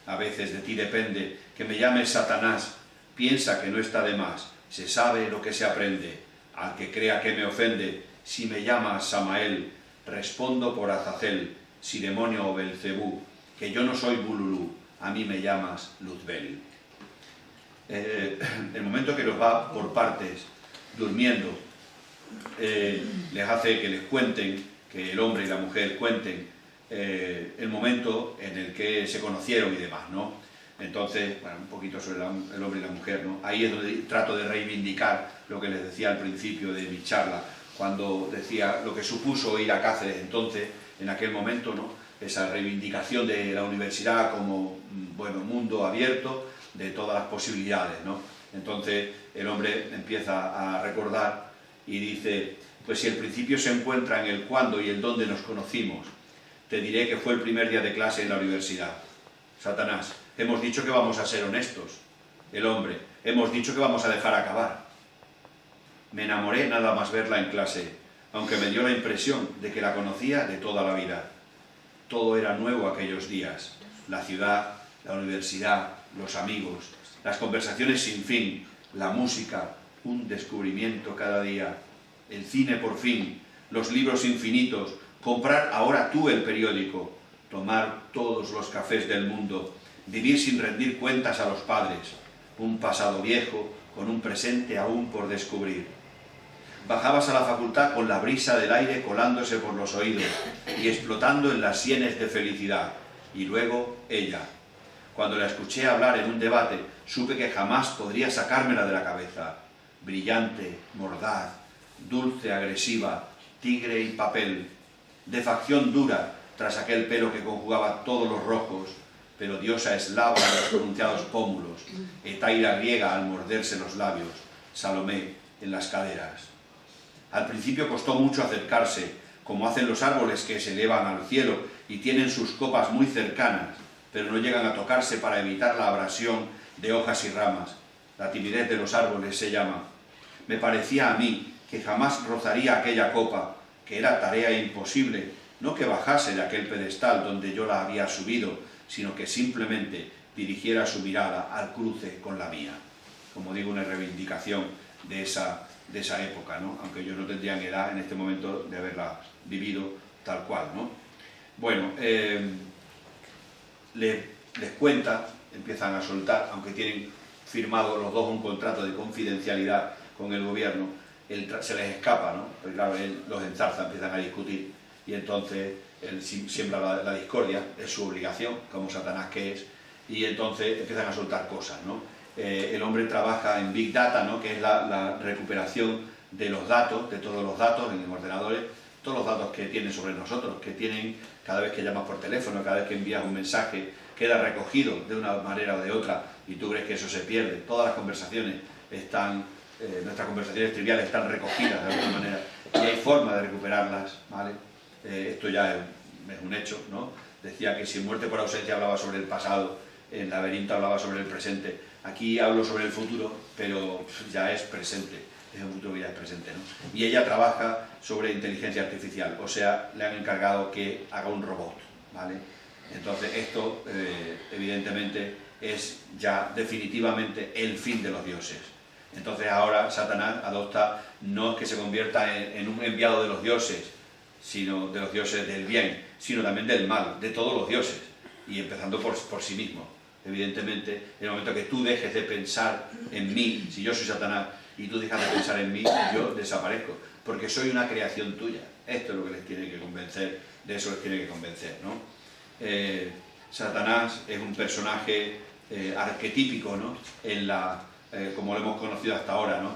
A veces de ti depende que me llames Satanás, piensa que no está de más, se sabe lo que se aprende. Al que crea que me ofende, si me llamas Samael, respondo por Azazel, si demonio o Belcebú, que yo no soy Bululú, a mí me llamas Luzbel. El momento que los va por partes, durmiendo, les hace que les cuenten, que el hombre y la mujer cuenten el momento en el que se conocieron y demás, ¿no? Entonces, bueno, un poquito sobre el hombre y la mujer, ¿no? Ahí es donde trato de reivindicar lo que les decía al principio de mi charla, cuando decía lo que supuso ir a Cáceres entonces, en aquel momento, ¿no? Esa reivindicación de la universidad como, bueno, mundo abierto, de todas las posibilidades, ¿no? Entonces el hombre empieza a recordar y dice, pues si el principio se encuentra en el cuándo y el dónde nos conocimos, te diré que fue el primer día de clase en la universidad. Satanás, hemos dicho que vamos a ser honestos. El hombre, hemos dicho que vamos a dejar acabar. Me enamoré nada más verla en clase, aunque me dio la impresión de que la conocía de toda la vida. Todo era nuevo aquellos días, la ciudad, la universidad, los amigos, las conversaciones sin fin, la música, un descubrimiento cada día, el cine por fin, los libros infinitos, comprar ahora tú el periódico, tomar todos los cafés del mundo, vivir sin rendir cuentas a los padres, un pasado viejo con un presente aún por descubrir. Bajabas a la facultad con la brisa del aire colándose por los oídos y explotando en las sienes de felicidad, y luego ella. Cuando la escuché hablar en un debate, supe que jamás podría sacármela de la cabeza. Brillante, mordaz, dulce, agresiva, tigre y papel, de facción dura, tras aquel pelo que conjugaba todos los rojos, pero diosa eslava en los pronunciados pómulos, Etaira griega al morderse los labios, Salomé en las caderas. Al principio costó mucho acercarse, como hacen los árboles que se elevan al cielo y tienen sus copas muy cercanas, pero no llegan a tocarse para evitar la abrasión de hojas y ramas. La timidez de los árboles se llama. Me parecía a mí que jamás rozaría aquella copa, que era tarea imposible, no que bajase de aquel pedestal donde yo la había subido, sino que simplemente dirigiera su mirada al cruce con la mía. Como digo, una reivindicación de esa época, ¿no? Aunque yo no tendría edad en este momento de haberla vivido tal cual, ¿no? Bueno, les cuenta, empiezan a soltar, aunque tienen firmado los dos un contrato de confidencialidad con el gobierno, se les escapa, ¿no? Porque claro, él los enzarza, empiezan a discutir, y entonces él siembra la discordia, es su obligación, como Satanás que es, y entonces empiezan a soltar cosas, ¿no? El hombre trabaja en Big Data, ¿no? Que es la recuperación de los datos, de todos los datos en ordenadores, todos los datos que tienen sobre nosotros, que tienen cada vez que llamas por teléfono, cada vez que envías un mensaje, queda recogido de una manera o de otra y tú crees que eso se pierde. Todas las conversaciones están, nuestras conversaciones triviales están recogidas de alguna manera y hay forma de recuperarlas, ¿vale? Esto ya es un hecho, ¿no? Decía que si Muerte por ausencia hablaba sobre el pasado, el Laberinto hablaba sobre el presente. Aquí hablo sobre el futuro, pero ya es presente, es un futuro que ya es presente, ¿no? Y ella trabaja sobre inteligencia artificial, o sea, le han encargado que haga un robot, ¿vale? Entonces esto, evidentemente, es ya definitivamente el fin de los dioses. Entonces ahora Satanás adopta, no es que se convierta en un enviado de los dioses, sino de los dioses del bien, sino también del mal, de todos los dioses, y empezando por sí mismo. Evidentemente, en el momento que tú dejes de pensar en mí, si yo soy Satanás, y tú dejas de pensar en mí, yo desaparezco, porque soy una creación tuya. Esto es lo que les tiene que convencer, de eso les tiene que convencer, ¿no? Satanás es un personaje arquetípico, ¿no? Como lo hemos conocido hasta ahora, ¿no?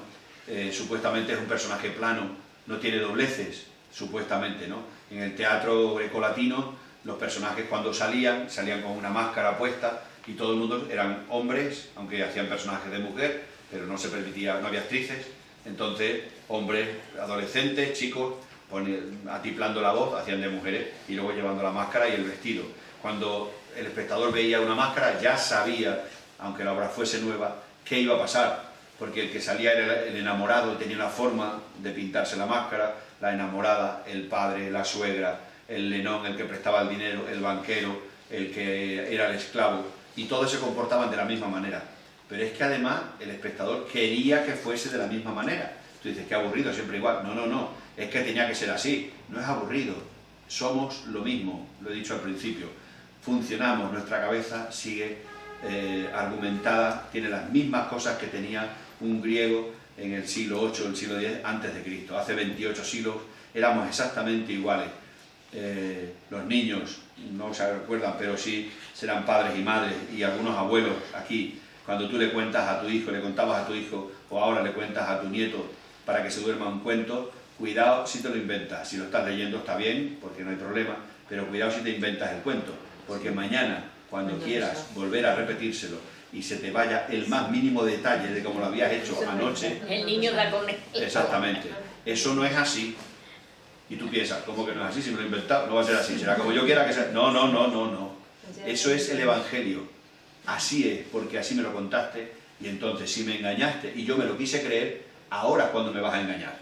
Supuestamente es un personaje plano, no tiene dobleces, supuestamente, ¿no? En el teatro grecolatino, los personajes cuando salían con una máscara puesta y todo el mundo eran hombres, aunque hacían personajes de mujer, pero no se permitía, no había actrices, entonces hombres, adolescentes, chicos, atiplando la voz, hacían de mujeres y luego llevando la máscara y el vestido. Cuando el espectador veía una máscara ya sabía, aunque la obra fuese nueva, qué iba a pasar, porque el que salía era el enamorado, tenía una forma de pintarse la máscara, la enamorada, el padre, la suegra, el lenón, el que prestaba el dinero, el banquero, el que era el esclavo, y todos se comportaban de la misma manera. Pero es que además el espectador quería que fuese de la misma manera. Tú dices, qué aburrido, siempre igual. No, no, no, es que tenía que ser así. No es aburrido, somos lo mismo, lo he dicho al principio. funcionamos, nuestra cabeza sigue argumentada, tiene las mismas cosas que tenía un griego en el siglo VIII, el siglo X antes de Cristo. Hace 28 siglos éramos exactamente iguales. Los niños no se recuerdan, pero sí serán padres y madres y algunos abuelos aquí. Cuando tú le cuentas a tu hijo, le contabas a tu hijo o ahora le cuentas a tu nieto para que se duerma un cuento, cuidado si te lo inventas. Si lo estás leyendo está bien, porque no hay problema, pero cuidado si te inventas el cuento, porque mañana, cuando quieras volver a repetírselo y se te vaya el más mínimo detalle de cómo lo habías hecho anoche... El niño da con él. Exactamente. Eso no es así. Y tú piensas, ¿cómo que no es así? Si me lo he inventado, no va a ser así. Será como yo quiera que sea... No, no, no, no, no. Eso es el Evangelio. Así es, porque así me lo contaste. Y entonces, si me engañaste y yo me lo quise creer, ahora es cuando me vas a engañar.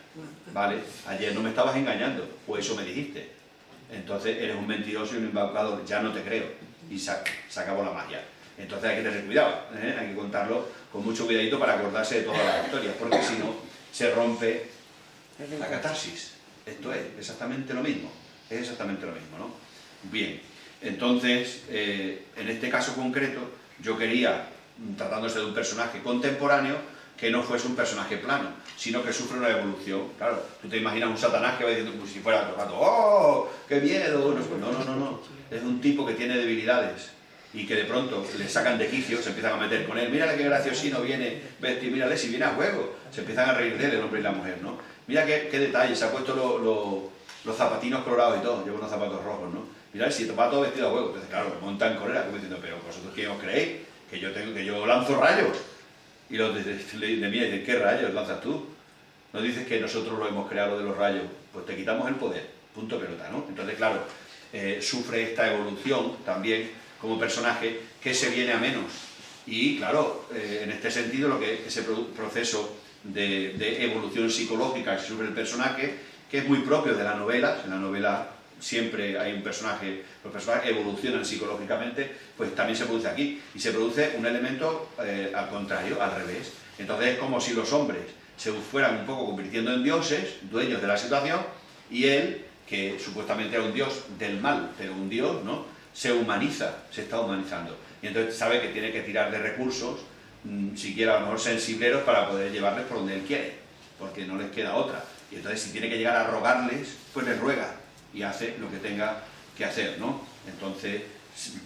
¿Vale? Ayer no me estabas engañando, o eso me dijiste. Entonces eres un mentiroso y un embaucador. Ya no te creo. Y se acabó la magia. Entonces hay que tener cuidado, ¿eh? Hay que contarlo con mucho cuidadito para acordarse de todas las historias, porque si no, se rompe la catarsis. Esto es exactamente lo mismo, es exactamente lo mismo, ¿no? Bien, entonces, en este caso concreto, yo quería, tratándose de un personaje contemporáneo, que no fuese un personaje plano, sino que sufre una evolución. Claro, tú te imaginas un Satanás que va diciendo como si fuera tocando, ¡oh, qué miedo! No, no, no, no, es un tipo que tiene debilidades y que de pronto le sacan de quicio, se empiezan a meter con él, mírale qué graciosino viene vestido, mírale si viene a juego, se empiezan a reír de él, el hombre y la mujer, ¿no? Mira qué detalle, se ha puesto los zapatinos colorados y todo, lleva unos zapatos rojos, ¿no? Mira si va todo vestido a juego, entonces claro, montan con él, como diciendo, pero vosotros quién os creéis, que yo lanzo rayos, y los de mí dicen, ¿qué rayos lanzas tú? No dices que nosotros lo hemos creado de los rayos, pues te quitamos el poder, punto pelota, ¿no? Entonces claro, sufre esta evolución también como personaje que se viene a menos. Y claro, en este sentido, lo que ese proceso de evolución psicológica que sufre el personaje, que es muy propio de las novelas, en la novela siempre hay un personaje, los personajes evolucionan psicológicamente, pues también se produce aquí. Y se produce un elemento al contrario, al revés. Entonces es como si los hombres se fueran un poco convirtiendo en dioses, dueños de la situación, y él, que supuestamente era un dios del mal, pero un dios, ¿no?, se humaniza, se está humanizando. Y entonces sabe que tiene que tirar de recursos, siquiera a lo mejor sensibleros, para poder llevarles por donde él quiere, porque no les queda otra. Y entonces si tiene que llegar a rogarles, pues les ruega y hace lo que tenga que hacer, ¿no? Entonces,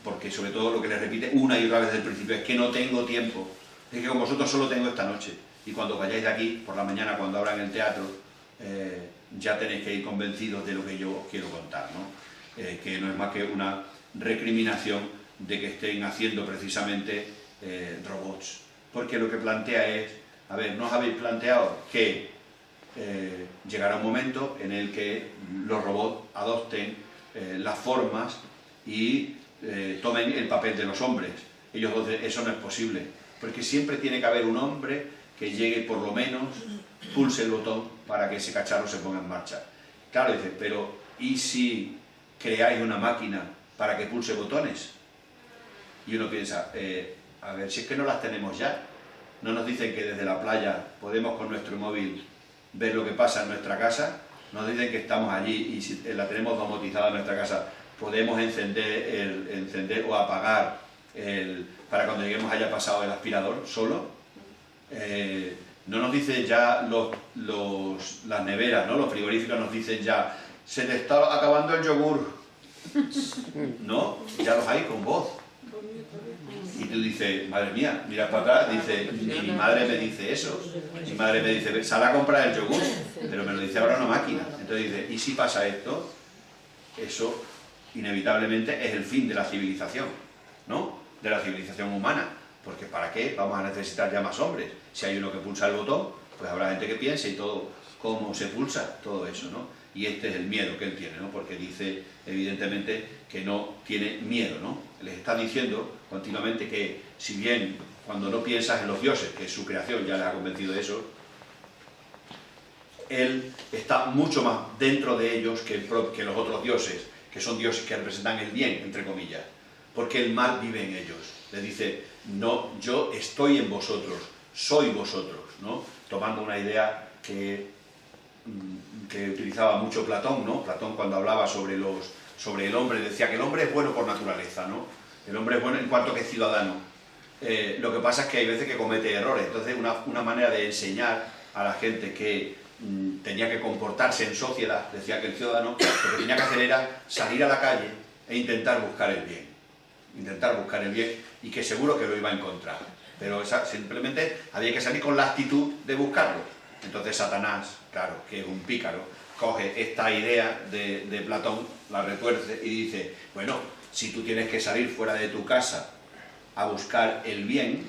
porque sobre todo lo que les repite una y otra vez desde el principio es que no tengo tiempo, es que con vosotros solo tengo esta noche. Y cuando vayáis de aquí, por la mañana, cuando abran el teatro, ya tenéis que ir convencidos de lo que yo os quiero contar, ¿no? Que no es más que una recriminación de que estén haciendo precisamente robots, porque lo que plantea es, a ver, ¿no os habéis planteado que llegará un momento en el que los robots adopten las formas y tomen el papel de los hombres? Ellos dicen, eso no es posible, porque siempre tiene que haber un hombre que llegue, por lo menos, pulse el botón para que ese cacharro se ponga en marcha. Claro, dice, pero ¿y si creáis una máquina para que pulse botones? Y uno piensa, a ver, si es que no las tenemos ya. No nos dicen que desde la playa podemos con nuestro móvil ver lo que pasa en nuestra casa. Nos dicen que estamos allí y si la tenemos domotizada en nuestra casa, podemos encender o apagar para cuando lleguemos haya pasado el aspirador solo. No nos dicen ya las neveras, ¿no? Los frigoríficos nos dicen ya, se te está acabando el yogur. No, ya los hay con voz. Y tú dices, madre mía, mira para atrás, dice, mi madre me dice eso. Mi madre me dice, sal a comprar el yogur, pero me lo dice ahora una máquina. Entonces dice, ¿y si pasa esto? Eso inevitablemente es el fin de la civilización, ¿no? De la civilización humana. Porque ¿para qué vamos a necesitar ya más hombres? Si hay uno que pulsa el botón, pues habrá gente que piense y todo, cómo se pulsa, todo eso, ¿no? Y este es el miedo que él tiene, ¿no? Porque dice, evidentemente, que no tiene miedo, ¿no? Les está diciendo continuamente que, si bien cuando no piensas en los dioses, que es su creación, ya les ha convencido de eso, él está mucho más dentro de ellos que los otros dioses, que son dioses que representan el bien, entre comillas, porque el mal vive en ellos. Le dice, no, yo estoy en vosotros, soy vosotros, ¿no? Tomando una idea que utilizaba mucho Platón, ¿no? Platón, cuando hablaba sobre los sobre el hombre, decía que el hombre es bueno por naturaleza, ¿no? El hombre es bueno en cuanto que es ciudadano. Lo que pasa es que hay veces que comete errores, entonces una manera de enseñar a la gente que tenía que comportarse en sociedad, decía que el ciudadano lo que tenía que hacer era salir a la calle e intentar buscar el bien, y que seguro que lo iba a encontrar, pero simplemente había que salir con la actitud de buscarlo. Entonces Satanás, claro, que es un pícaro, coge esta idea de Platón, la retuerce y dice, bueno, si tú tienes que salir fuera de tu casa a buscar el bien,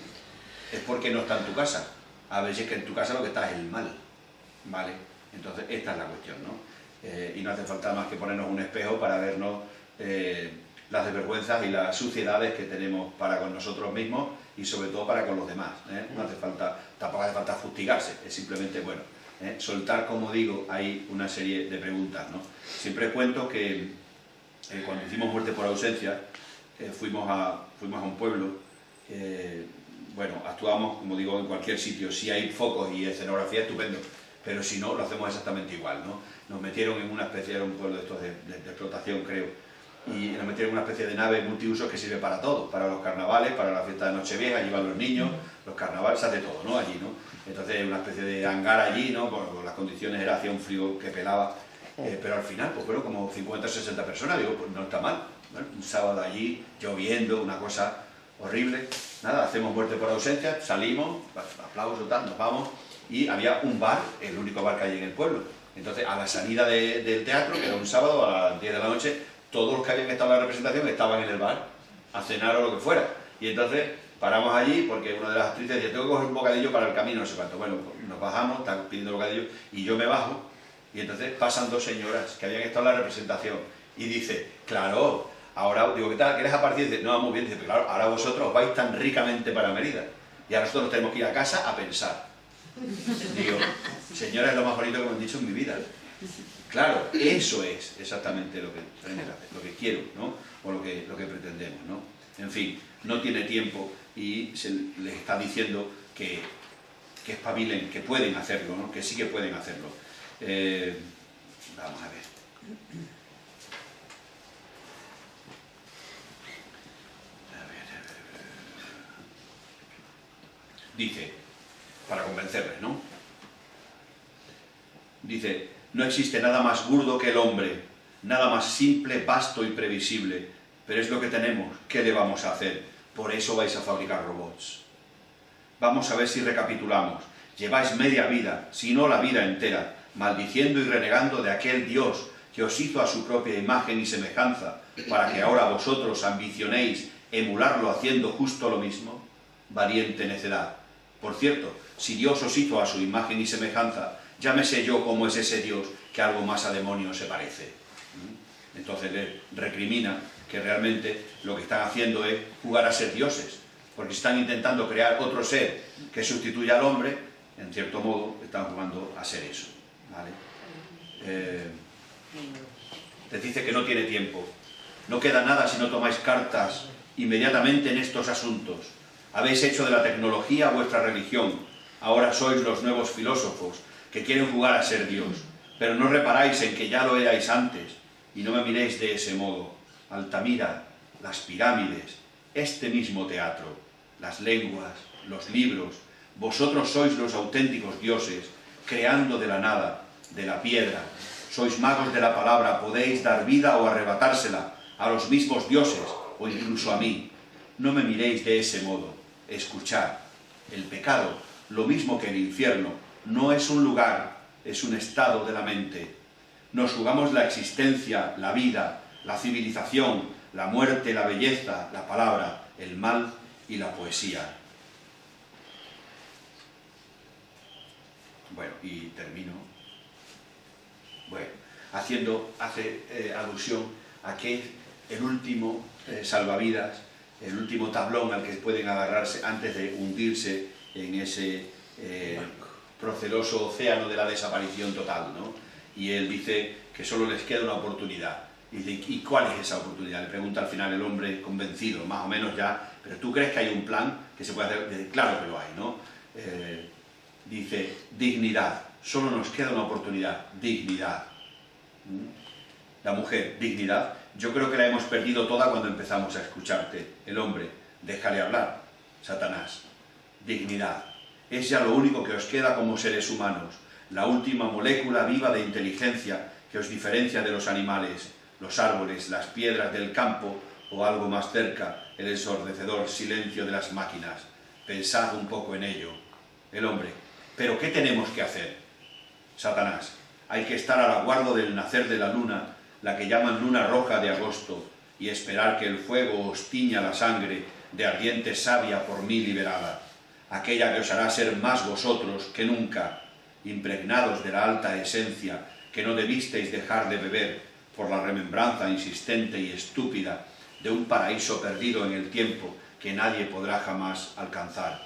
es porque no está en tu casa. A veces que en tu casa lo que está es el mal, ¿vale? Entonces esta es la cuestión, ¿no? Y no hace falta más que ponernos un espejo para vernos las desvergüenzas y las suciedades que tenemos para con nosotros mismos y sobre todo para con los demás, ¿eh? No hace falta, tampoco hace falta fustigarse, es simplemente, bueno, soltar, como digo, hay una serie de preguntas, ¿no? Siempre cuento que cuando hicimos muerte por ausencia, fuimos a un pueblo, bueno, actuamos, como digo, en cualquier sitio. Si hay focos y escenografía, estupendo, pero si no, lo hacemos exactamente igual, ¿no? Nos metieron en una especie, era un pueblo de estos de explotación, creo, y nos metieron en una especie de nave multiusos que sirve para todo, para los carnavales, para la fiesta de Nochevieja, allí van los niños, los carnavales, se hace todo, ¿no? Allí, ¿no? Entonces, una especie de hangar allí, ¿no? Por las condiciones era, hacía un frío que pelaba, pero al final, pues fueron como 50 o 60 personas, digo, pues no está mal, ¿no? Un sábado allí, lloviendo, una cosa horrible. Nada, hacemos muerte por ausencia, salimos, aplausos, tal, nos vamos, y había un bar, el único bar que hay en el pueblo. Entonces, a la salida del teatro, que era un sábado a las 10 de la noche, todos los que habían estado en la representación estaban en el bar, a cenar o lo que fuera. Y entonces paramos allí, porque una de las actrices decía, tengo que coger un bocadillo para el camino, no sé cuánto. Bueno, pues nos bajamos, están pidiendo bocadillo, y yo me bajo, y entonces pasan dos señoras que habían estado en la representación, y dice, claro, ahora, digo, ¿qué tal? ¿Quieres aparecer? Dice, no, vamos bien. Dice, claro, ahora vosotros vais tan ricamente para Mérida. Y ahora nosotros tenemos que ir a casa a pensar. Digo, señora, es lo más bonito que me han dicho en mi vida. Claro, eso es exactamente lo que quiero, ¿no? O lo que pretendemos, ¿no? En fin, no tiene tiempo y se les está diciendo que espabilen, que pueden hacerlo, ¿no? Que sí que pueden hacerlo. Vamos a ver. Dice, para convencerles, ¿no? Dice, no existe nada más burdo que el hombre, nada más simple, vasto y previsible, pero es lo que tenemos, ¿qué le vamos a hacer? Por eso vais a fabricar robots. Vamos a ver si recapitulamos. Lleváis media vida, si no la vida entera, maldiciendo y renegando de aquel Dios que os hizo a su propia imagen y semejanza, para que ahora vosotros ambicionéis emularlo haciendo justo lo mismo. Valiente necedad. Por cierto, si Dios os hizo a su imagen y semejanza, ya me sé yo cómo es ese Dios que algo más a demonio se parece. Entonces le recrimina que realmente lo que están haciendo es jugar a ser dioses, porque están intentando crear otro ser que sustituya al hombre, en cierto modo están jugando a ser eso, ¿vale? Les dice que no tiene tiempo, no queda nada si no tomáis cartas inmediatamente en estos asuntos. Habéis hecho de la tecnología vuestra religión, ahora sois los nuevos filósofos que quieren jugar a ser Dios, pero no reparáis en que ya lo erais antes, y no me miréis de ese modo. Altamira, las pirámides, este mismo teatro, las lenguas, los libros, vosotros sois los auténticos dioses, creando de la nada, de la piedra, sois magos de la palabra, podéis dar vida o arrebatársela a los mismos dioses, o incluso a mí. No me miréis de ese modo. Escuchad, el pecado, lo mismo que el infierno, no es un lugar, es un estado de la mente. Nos jugamos la existencia, la vida, la civilización, la muerte, la belleza, la palabra, el mal y la poesía. Bueno, y termino. Bueno, hace alusión a que el último salvavidas, el último tablón al que pueden agarrarse antes de hundirse en ese proceloso océano de la desaparición total, ¿no? Y él dice que solo les queda una oportunidad. Y dice, ¿y cuál es esa oportunidad? Le pregunta al final el hombre convencido, más o menos ya, ¿pero tú crees que hay un plan que se puede hacer? Dice, claro que lo hay, ¿no? Dice, dignidad, solo nos queda una oportunidad, dignidad. La mujer, dignidad, Yo creo que la hemos perdido toda cuando empezamos a escucharte. El hombre, déjale hablar. Satanás, dignidad. Es ya lo único que os queda como seres humanos, la última molécula viva de inteligencia que os diferencia de los animales, los árboles, las piedras del campo o algo más cerca, el ensordecedor silencio de las máquinas. Pensad un poco en ello. El hombre, ¿pero qué tenemos que hacer? Satanás, hay que estar al aguardo del nacer de la luna, la que llaman luna roja de agosto, y esperar que el fuego os tiña la sangre de ardiente savia por mí liberada, aquella que os hará ser más vosotros que nunca, impregnados de la alta esencia que no debisteis dejar de beber por la remembranza insistente y estúpida de un paraíso perdido en el tiempo que nadie podrá jamás alcanzar.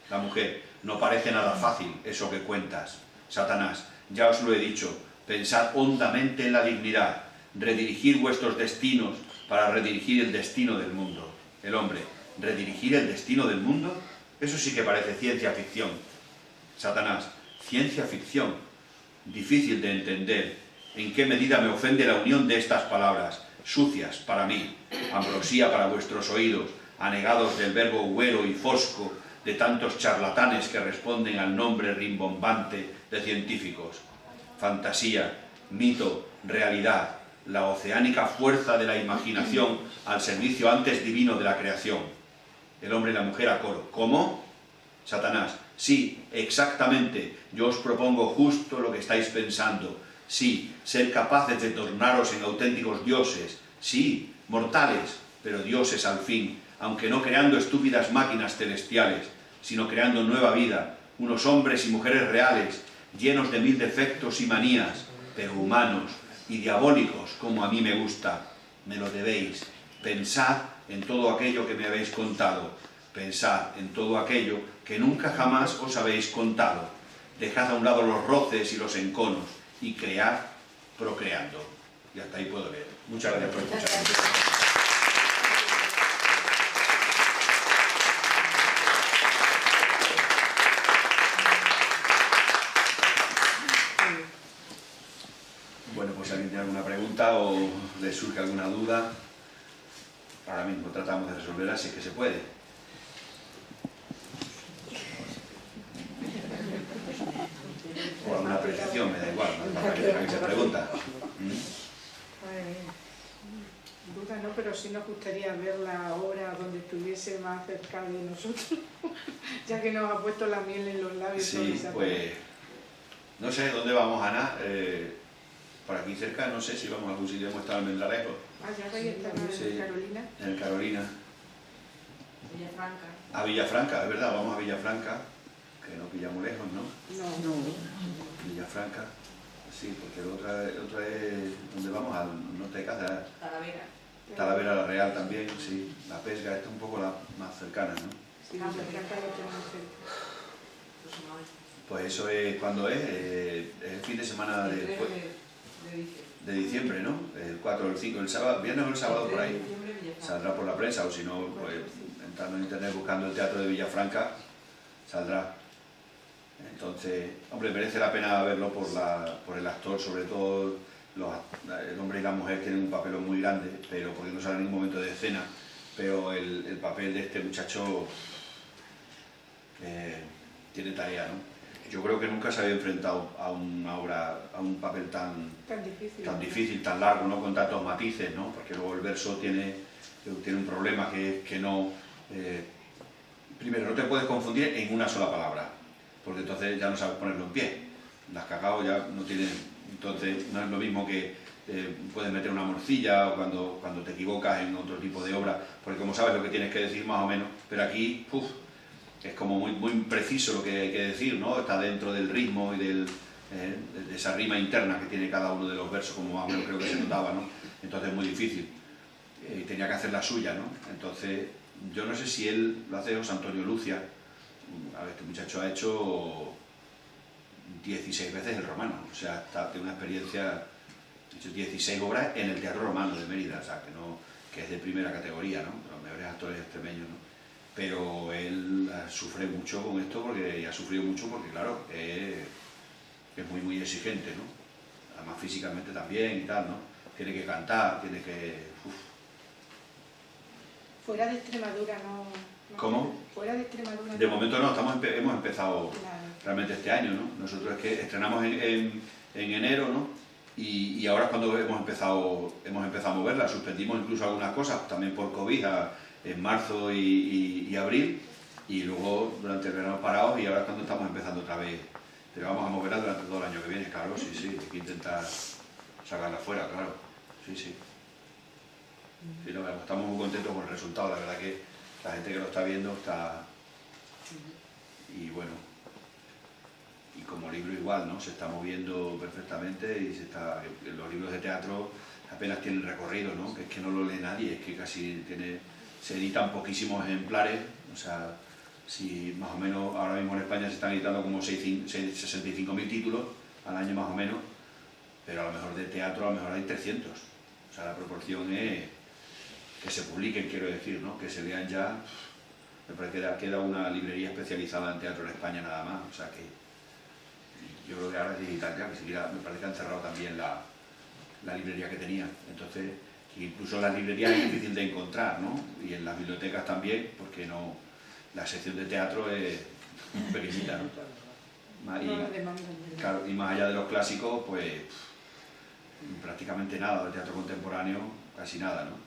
La mujer, no parece nada fácil eso que cuentas. Satanás, ya os lo he dicho, pensad hondamente en la dignidad, redirigir vuestros destinos para redirigir el destino del mundo. El hombre, ¿redirigir el destino del mundo? Eso sí que parece ciencia ficción. Satanás, ciencia ficción. Difícil de entender. ¿En qué medida me ofende la unión de estas palabras, sucias para mí, ambrosía para vuestros oídos, anegados del verbo huero y fosco, de tantos charlatanes que responden al nombre rimbombante de científicos? Fantasía, mito, realidad, la oceánica fuerza de la imaginación al servicio antes divino de la creación. El hombre y la mujer a coro. ¿Cómo? Satanás, sí, exactamente, yo os propongo justo lo que estáis pensando. Sí, ser capaces de tornaros en auténticos dioses. Sí, mortales, pero dioses al fin, aunque no creando estúpidas máquinas celestiales, sino creando nueva vida, unos hombres y mujeres reales, llenos de 1000 defectos y manías, pero humanos y diabólicos como a mí me gusta. Me lo debéis. Pensad en todo aquello que me habéis contado. Pensad en todo aquello que nunca jamás os habéis contado. Dejad a un lado los roces y los enconos y cread procreando. Y hasta ahí puedo leer. Muchas gracias por escucharme. Bueno, pues si alguien tiene alguna pregunta o le surge alguna duda, ahora mismo tratamos de resolverla si es que se puede. O alguna apreciación, me da igual, ¿no? Para que se pregunta. Duda no, pero sí nos gustaría ver la obra donde estuviese más cerca de nosotros, ya que nos ha puesto la miel en los labios. Sí, pues no sé dónde vamos, Ana. Por aquí cerca, no sé si vamos a algún sitio, hemos estado en Almendralejo. Ah, ya voy a estar en Carolina. En el Carolina. Villafranca. A Villafranca, es verdad, vamos a Villafranca, que no pillamos lejos, ¿no? No. Villafranca, sí, porque otra es donde vamos, al norte de Cáceres. Talavera. Talavera la Real también, sí. La Pesca, esta es un poco la más cercana, ¿no? Sí, Villafranca lo tenemos cerca. Pues eso es, ¿cuándo es? El fin de semana de diciembre, ¿no? El 4 o el 5, el sábado, viernes o el sábado por ahí. Saldrá por la prensa, o si no, pues entrando en internet buscando el teatro de Villafranca, saldrá. Entonces, hombre, merece la pena verlo por el actor, sobre todo el hombre y la mujer tienen un papel muy grande, pero porque no sale en ningún momento de escena, pero el papel de este muchacho tiene tarea, ¿no? Yo creo que nunca se había enfrentado a una obra, a un papel tan difícil, tan largo, ¿no? Con tantos matices, ¿no? Porque luego el verso tiene un problema que es que no... primero, no te puedes confundir en una sola palabra, porque entonces ya no sabes ponerlo en pie. Las cacao ya no tienen... Entonces no es lo mismo que puedes meter una morcilla o cuando te equivocas en otro tipo de obra, porque como sabes lo que tienes que decir más o menos, pero aquí, es como muy preciso lo que hay que decir, ¿no? Está dentro del ritmo y de esa rima interna que tiene cada uno de los versos, como más o menos creo que se notaba, ¿no? Entonces es muy difícil. Y tenía que hacer la suya, ¿no? Entonces, yo no sé si él lo hace José Antonio Lucia. A ver, este muchacho ha hecho 16 veces el Romano, o sea, tiene una experiencia, ha hecho 16 obras en el Teatro Romano de Mérida, o sea, que es de primera categoría, ¿no? Los mejores actores extremeños, ¿no? Pero él sufre mucho con esto porque ha sufrido mucho porque, claro, es muy exigente, ¿no? Además físicamente también y tal, ¿no? tiene que cantar, tiene que... Fuera de Extremadura no... ¿Cómo? Fuera de Extremadura De momento no, hemos empezado Claro. realmente este año, ¿no? Nosotros es que estrenamos en enero, ¿no? Y ahora es cuando hemos empezado a moverla. Suspendimos incluso algunas cosas, también por COVID, en marzo y abril, y luego durante el verano parados, y ahora es cuando estamos empezando otra vez. Pero vamos a moverla durante todo el año que viene, claro, sí, sí, hay que intentar sacarla fuera, claro, sí, sí. Sí, no, estamos muy contentos con el resultado, la verdad que la gente que lo está viendo está... Y bueno, y como libro igual, ¿no? Se está moviendo perfectamente y los libros de teatro apenas tienen recorrido, ¿no? Que es que no lo lee nadie, es que casi se editan poquísimos ejemplares, o sea, si más o menos ahora mismo en España se están editando como 65.000 títulos al año más o menos, pero a lo mejor de teatro a lo mejor hay 300, o sea, la proporción es que se publiquen, quiero decir, ¿no? Que se lean ya. Me parece que queda una librería especializada en teatro en España nada más, o sea que yo creo que ahora es digital ya, que siquiera me parece que han cerrado también la librería que tenían, entonces incluso en las librerías es difícil de encontrar, ¿no? Y en las bibliotecas también, porque no, la sección de teatro es pequeñita, ¿no? Claro, y más allá de los clásicos, pues prácticamente nada, de teatro contemporáneo, casi nada, ¿no?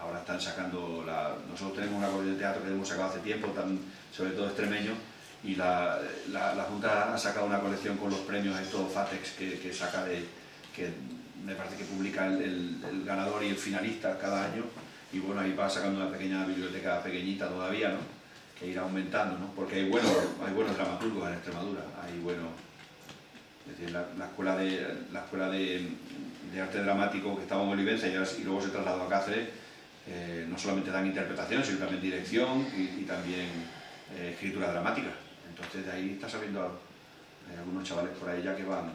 Ahora están sacando, nosotros tenemos una colección de teatro que hemos sacado hace tiempo, sobre todo extremeño, y la Junta ha sacado una colección con los premios estos FATEX que saca que me parece que publica el ganador y el finalista cada año, y bueno, ahí va sacando una pequeña biblioteca pequeñita todavía, ¿no? Que irá aumentando, ¿no? Porque hay buenos dramaturgos en Extremadura, hay buenos, es decir, la escuela de arte dramático que estaba en Olivenza y luego se trasladó a Cáceres. No solamente dan interpretación, sino también dirección y también escritura dramática. Entonces de ahí está saliendo algunos chavales por ahí ya que van.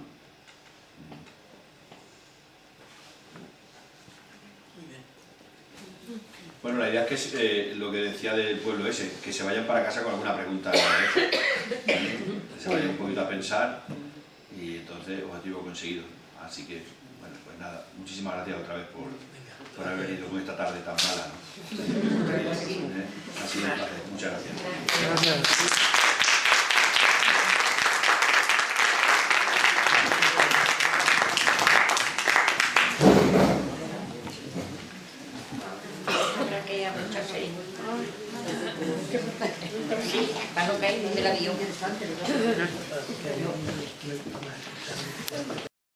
Bueno, la idea es que lo que decía del pueblo ese, que se vayan para casa con alguna pregunta, que se vayan un poquito a pensar y entonces objetivo conseguido. Así que, bueno, pues nada, muchísimas gracias otra vez por haber venido con esta tarde tan mala, ¿no? Ha sido un placer. Muchas gracias. Gracias. Sí, para no caer del avión.